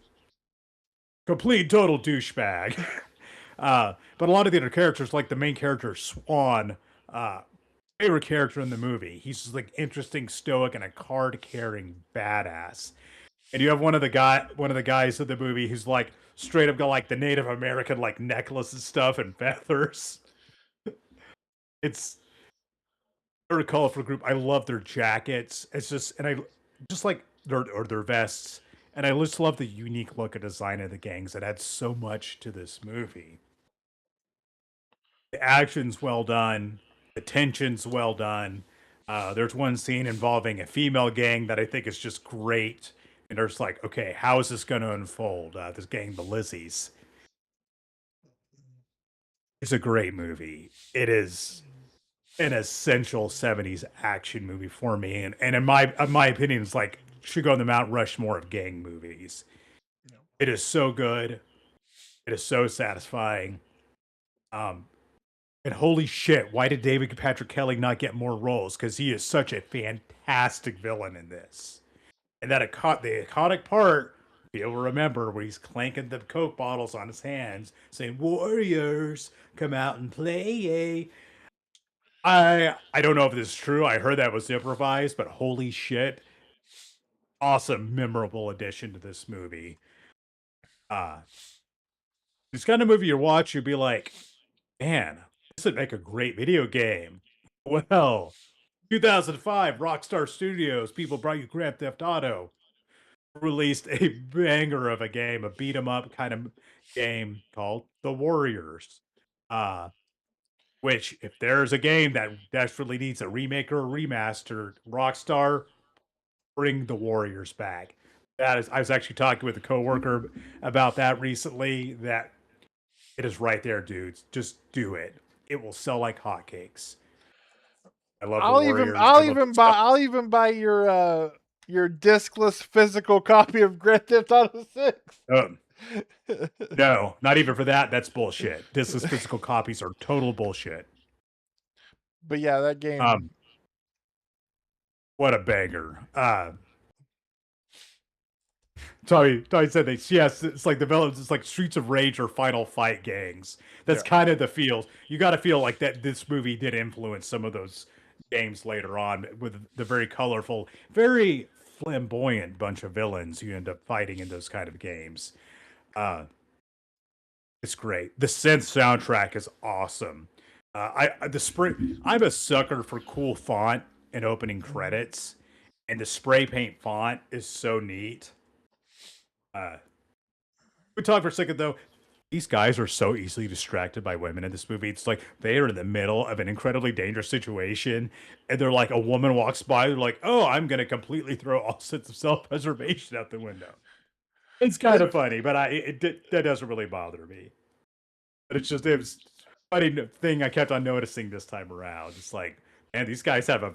complete total douchebag. But a lot of the other characters, like the main character Swan, favorite character in the movie. He's just like interesting, stoic, and a card carrying badass. And you have one of the guys of the movie who's like straight up got like the Native American like necklace and stuff and feathers. It's a very colorful group. I love their jackets. It's just and I just like their vests. And I just love the unique look and design of the gangs that adds so much to this movie. The action's well done. The tension's well done. There's one scene involving a female gang that I think is just great. And there's like, okay, how is this going to unfold? This gang, the Lizzies. It's a great movie. It is an essential '70s action movie for me, and in my opinion, it's like should go on the Mount Rushmore of gang movies. It is so good. It is so satisfying. Um, And holy shit, why did David Patrick Kelly not get more roles? Because he is such a fantastic villain in this. And the iconic part, you'll remember, where he's clanking the Coke bottles on his hands, saying, Warriors, come out and play. I don't know if this is true. I heard that was improvised, but holy shit. Awesome, memorable addition to this movie. This kind of movie you watch, you'd be like, man, this would make a great video game. Well, 2005, Rockstar Studios, people brought you Grand Theft Auto, released a banger of a game, a beat 'em up kind of game called The Warriors. Uh, which, if there's a game that desperately needs a remake or a remaster, Rockstar, bring The Warriors back. I was actually talking with a coworker about that recently. That it is right there, dudes. Just do it. It will sell like hotcakes. I love The Warriors. I love the stuff. I'll even buy your discless physical copy of Grand Theft Auto 6. Um, no, not even for that. That's bullshit. This is physical copies are total bullshit. But yeah, that game. Um, what a banger. Tommy said they yes, it's like develops. It's like Streets of Rage or Final Fight gangs. That's kind of the feel. You got to feel like that. This movie did influence some of those games later on with the very colorful, very flamboyant bunch of villains you end up fighting in those kind of games. It's great. The synth soundtrack is awesome. I'm a sucker for cool font and opening credits, and the spray paint font is so neat. We talk for a second though. these guys are so easily distracted by women in this movie. It's like they are in the middle of an incredibly dangerous situation, and they're like, a woman walks by, they're like, "Oh, I'm gonna completely throw all sense of self-preservation out the window." It's kind It, of funny, but that doesn't really bother me. But it was a funny thing I kept on noticing this time around. It's like, man, these guys have a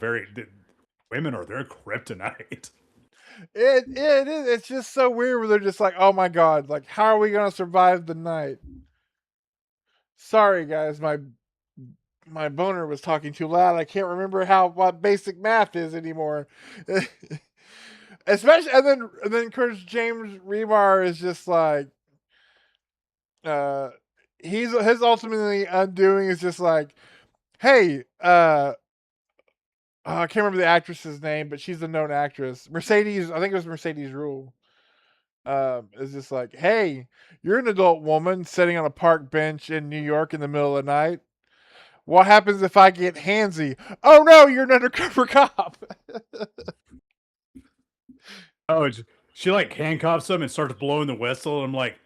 women are their kryptonite. it is. It's just so weird where they're just like, oh my god, like how are we gonna survive the night? Sorry guys, my boner was talking too loud. I can't remember what basic math is anymore. Especially and then Chris James Remar is just like uh he's his ultimately undoing is just like, hey, I can't remember the actress's name, but she's a known actress. Mercedes, I think it was Mercedes Rule. Is just like, hey, you're an adult woman sitting on a park bench in New York in the middle of the night. What happens if I get handsy? Oh no, you're an undercover cop. Oh, she like handcuffs him and starts blowing the whistle. And I'm like,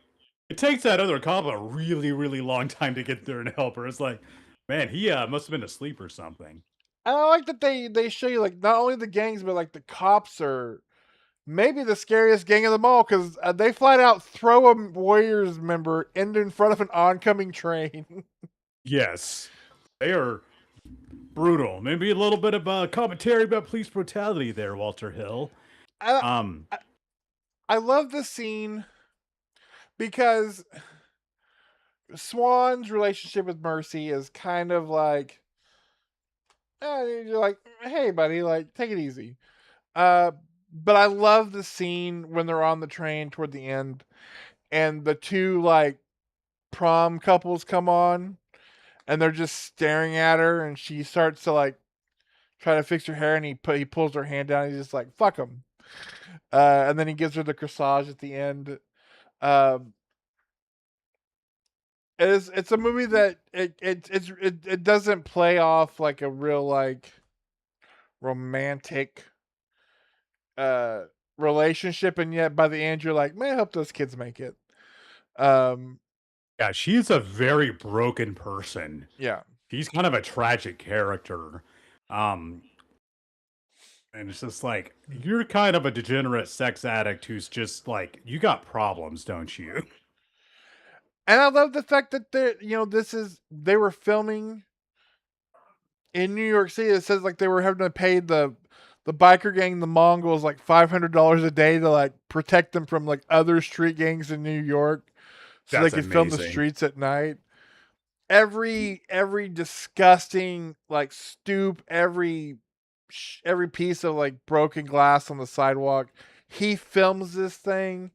it takes that other cop a really, really long time to get there and help her. It's like, man, he must have been asleep or something. And I like that they show you like not only the gangs, but like the cops are maybe the scariest gang of them all because they flat out throw a Warriors member in front of an oncoming train. Yes, they are brutal. Maybe a little bit of commentary about police brutality there, Walter Hill. I, Um, I I love this scene because Swan's relationship with Mercy is kind of like, you're like, hey, buddy, like, take it easy. Uh, but I love the scene when they're on the train toward the end, and the two like prom couples come on, and they're just staring at her, and she starts to like try to fix her hair, and he pulls her hand down. And he's just like, fuck him. And then he gives her the corsage at the end. Um, it's a movie that it doesn't play off like a real like romantic uh relationship, and yet by the end you're like, man, I hope those kids make it. Um, yeah, she's a very broken person. yeah, She's kind of a tragic character. Um, and it's just like, you're kind of a degenerate sex addict who's just like, you got problems, don't you? and I love the fact that they were filming in New York City. It says like they were having to pay the biker gang, the Mongols, like $500 a day to like protect them from like other street gangs in New York, so they That's could film the amazing. streets at night. Every disgusting like stoop, every piece of like broken glass on the sidewalk. He films this thing.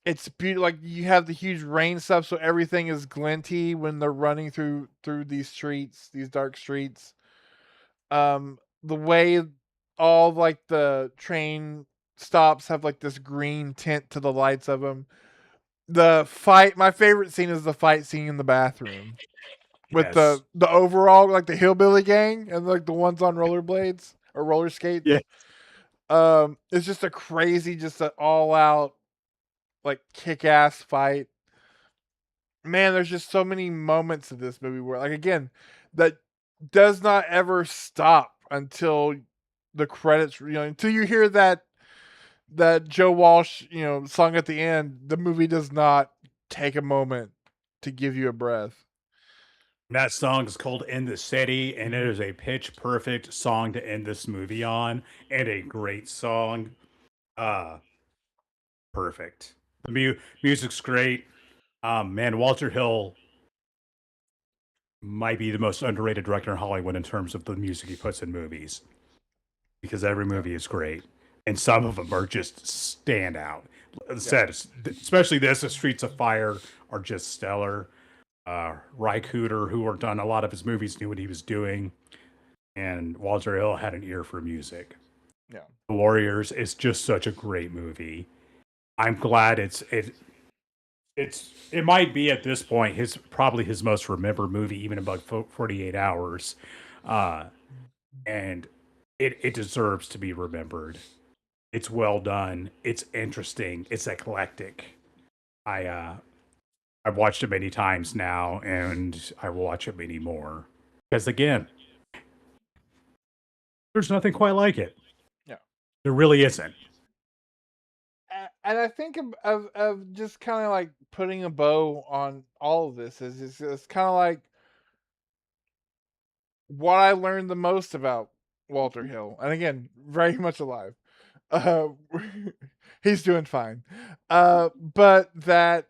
It's beautiful. Like you have the huge rain stuff, so everything is glinty when they're running through these streets, these dark streets. The way all like the train stops have like this green tint to the lights of them. The fight, my favorite scene is the fight scene in the bathroom with Yes. the overall like the hillbilly gang and like the ones on rollerblades or roller Yeah. skates. It's just a crazy, just an all out like kick ass fight. Man, there's just so many moments of this movie where like again that does not ever stop until the credits, until you hear that Joe Walsh, song at the end. The movie does not take a moment to give you a breath. That song is called In the City, and it is a pitch perfect song to end this movie on, and a great song. Uh, Perfect. The music's great. Man, Walter Hill might be the most underrated director in Hollywood in terms of the music he puts in movies, because every Yeah, movie is great, and some of them are just stand out. yeah. Said, especially this, the Streets of Fire are just stellar. Ry Cooder, who worked on a lot of his movies, knew what he was doing, and Walter Hill had an ear for music. Yeah. The Warriors is just such a great movie. I'm glad it might be at this point his probably his most remembered movie, even about 48 hours, uh, and it deserves to be remembered. It's well done. It's interesting. It's eclectic. I I've watched it many times now, and I will watch it many more. Because again, there's nothing quite like it. Yeah. There really isn't. And I think of just kind of like putting a bow on all of this is it's kind of like what I learned the most about Walter Hill, and again, very much alive. Uh, he's doing fine. But that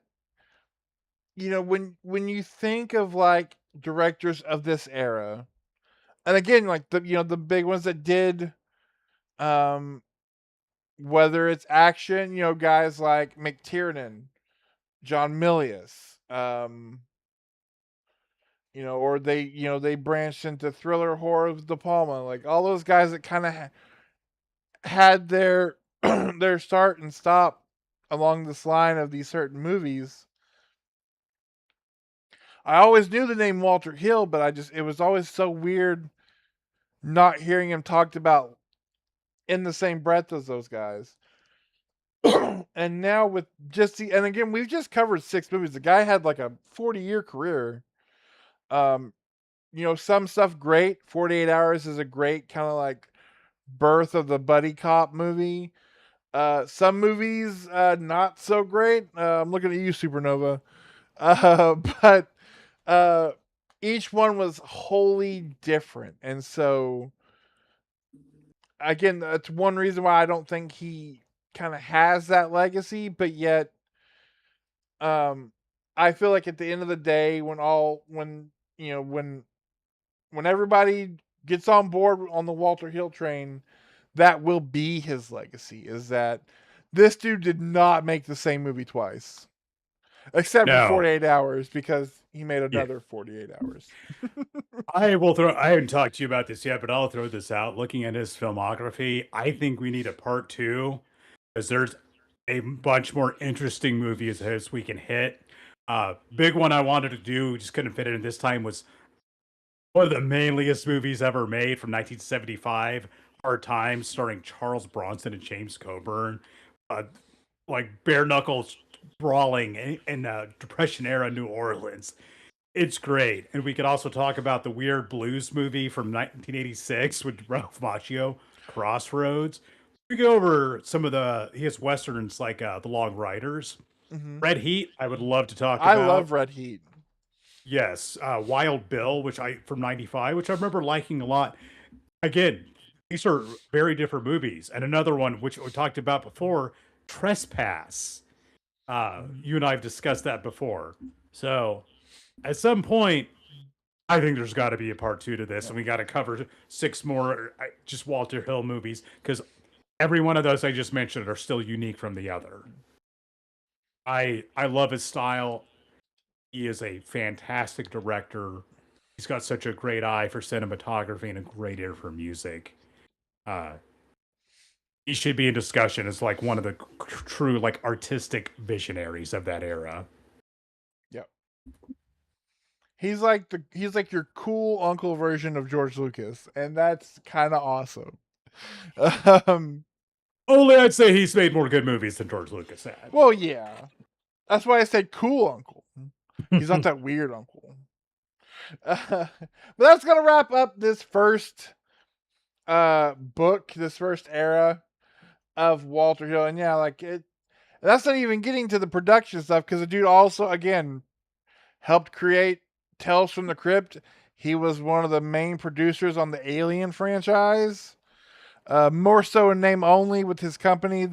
when you think of like directors of this era, and again, like the big ones that did, um, whether it's action, guys like McTiernan, John Milius, or they branched into thriller horror with De Palma, like all those guys that kind of had their their start and stop along this line of these certain movies. I always knew the name Walter Hill, but it was always so weird not hearing him talked about in the same breath as those guys. And now with and again, we've just covered 6 movies. The guy had like a 40-year career. Um, some stuff great. 48 Hours is a great kind of like birth of the buddy cop movie. Some movies not so great. I'm looking at you, Supernova. But uh, each one was wholly different, and so again, that's one reason why I don't think he kind of has that legacy. But yet, um, I feel like at the end of the day, when everybody gets on board on the Walter Hill train, that will be his legacy. Is that this dude did not make the same movie twice, except for No. 48 Hours, because he made Yeah. another 48 Hours. I haven't talked to you about this yet, but I'll throw this out. Looking at his filmography, I think we need a part two because there's a bunch more interesting movies as we can hit. Big one I wanted to do, just couldn't fit it in this time, was one of the manliest movies ever made from 1975, Hard Times, starring Charles Bronson and James Coburn. Uh, like bare knuckles brawling in Depression era New Orleans. It's great. And we could also talk about the weird blues movie from 1986 with Ralph Macchio, Crossroads. We go over some of his westerns like The Long Riders. Mm-hmm. Red Heat, I would love to talk I about. love Red Heat. Yes, Wild Bill, which I from '95, which I remember liking a lot. Again, these are very different movies. And another one, which we talked about before, Trespass. You and I have discussed that before. So at some point, I think there's got to be a part two to this, and we got to cover 6 more just Walter Hill movies because every one of those I just mentioned are still unique from the other. I love his style. He is a fantastic director. He's got such a great eye for cinematography and a great ear for music. Uh, he should be in discussion as like one of the true like artistic visionaries of that era. Yep. He's like your cool uncle version of George Lucas, and that's kind of awesome. Um, Only I'd say he's made more good movies than George Lucas had. well, yeah, that's why I said cool uncle. He's not that weird uncle. But that's gonna wrap up this first book, this first era of Walter Hill, and yeah, like it. That's not even getting to the production stuff because the dude also again helped create Tales from the Crypt. He was one of the main producers on the Alien franchise. More so in name only with his company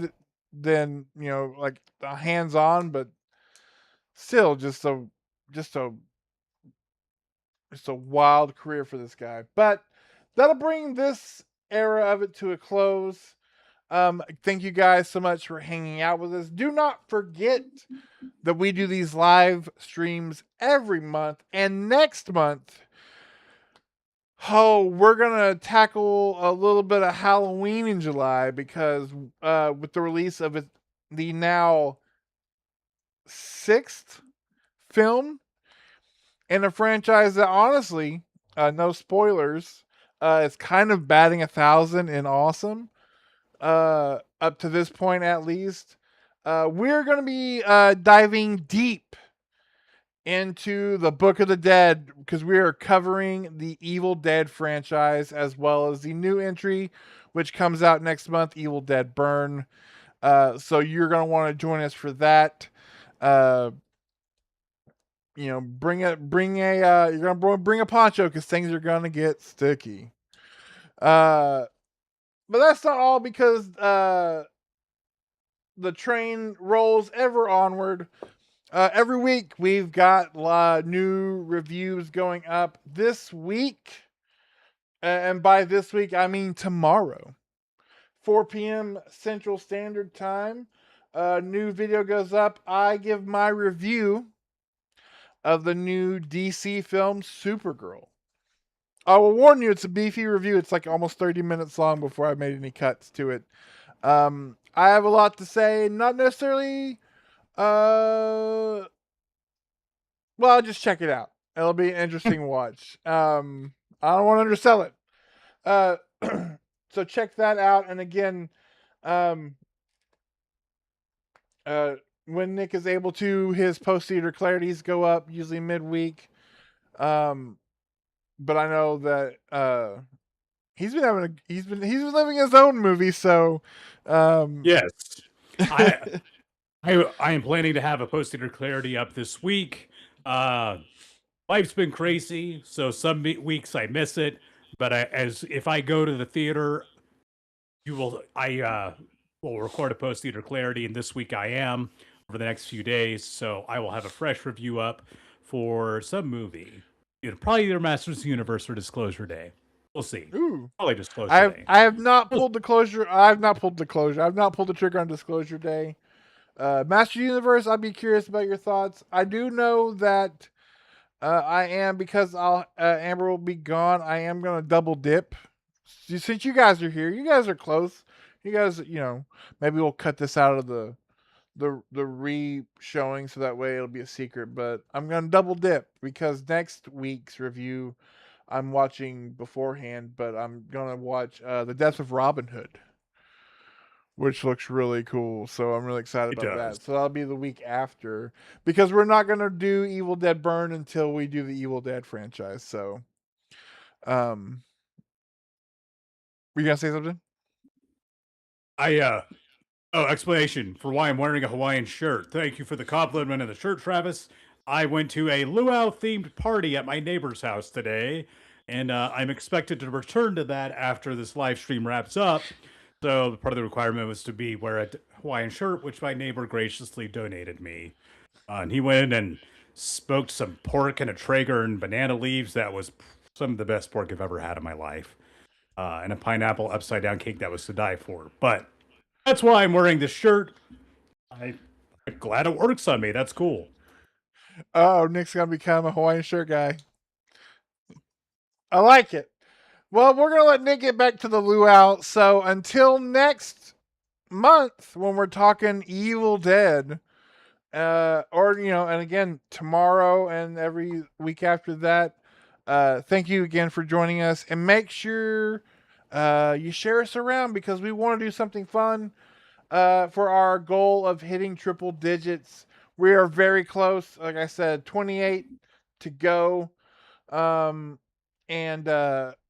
than like hands on, but still just a just a wild career for this guy. But that'll bring this era of it to a close. Thank you guys so much for hanging out with us. Do not forget that we do these live streams every month, and next month, we're gonna tackle a little bit of Halloween in July because with the release of the now 6th film in a franchise that honestly, no spoilers, is kind of batting 1,000 in awesome. Up to this point, at least, we're gonna be diving deep into the Book of the Dead because we are covering the Evil Dead franchise as well as the new entry, which comes out next month, Evil Dead Burn. So you're gonna want to join us for that. You're gonna bring a poncho because things are gonna get sticky. But that's not all because the train rolls ever onward. Every week we've got new reviews going up this week. And by this week, I mean tomorrow. 4 p.m. Central Standard Time. New video goes up. I give my review of the new DC film Supergirl. I will warn you, it's a beefy review. It's like almost 30 minutes long before I made any cuts to it. I have a lot to say, not necessarily. Well, just check it out. It'll be an interesting watch. I don't want to undersell it. So check that out. And again, um, when Nick is able to, his post-theater clarities go up usually midweek. But I know that he's been living his own movie. So Yes, I I am planning to have a post-theater clarity up this week. Life's been crazy, so some weeks I miss it. But as if I go to the theater, I will record a post-theater clarity, and this week I am over the next few days. So I will have a fresh review up for some movie. Probably either Masters of the Universe or Disclosure Day. We'll see. ooh. Probably Disclosure Day. I have not pulled the closure. I've not pulled the closure. I've not pulled the trigger on Disclosure Day. Master Universe, I'd be curious about your thoughts. I do know that I am, because Amber will be gone. I am gonna double dip. Since you guys are here, you guys are close. You guys, maybe we'll cut this out of the re-showing so that way it'll be a secret. But I'm gonna double dip because next week's review I'm watching beforehand, but I'm gonna watch The Death of Robin Hood, which looks really cool. So I'm really excited It about does. that. So that'll be the week after, because we're not gonna do Evil Dead Burn until we do the Evil Dead franchise. So, were you gonna say something? Explanation for why I'm wearing a Hawaiian shirt. Thank you for the compliment of the shirt, Travis. I went to a luau themed party at my neighbor's house today, and I'm expected to return to that after this live stream wraps up. So part of the requirement was to wear a Hawaiian shirt, which my neighbor graciously donated me. And he went and smoked some pork and a Traeger and banana leaves. That was some of the best pork I've ever had in my life. And a pineapple upside down cake that was to die for. But that's why I'm wearing this shirt. I'm glad it works on me. That's cool. Oh, Nick's gonna become a Hawaiian shirt guy. I like it. Well, we're gonna let Nick get back to the luau. So until next month, when we're talking Evil Dead, and again tomorrow and every week after that. Thank you again for joining us, and make sure you share us around because we want to do something fun for our goal of hitting triple digits. We are very close. Like I said, 28 to go, and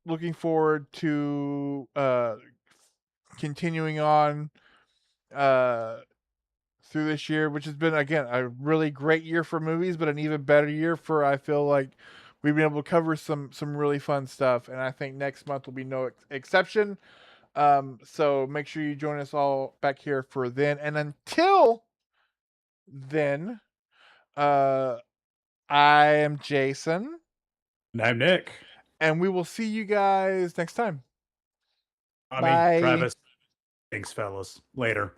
looking forward to continuing on uh, through this year, which has been, again, a really great year for movies, but an even better year for, I feel like, we've been able to cover some really fun stuff, and I think next month will be no exception. So make sure you join us all back here for then, and until then, uh, I am Jason, And I'm Nick. and we will see you guys next time. Tommy, Bye. Travis. Thanks, fellas. Later.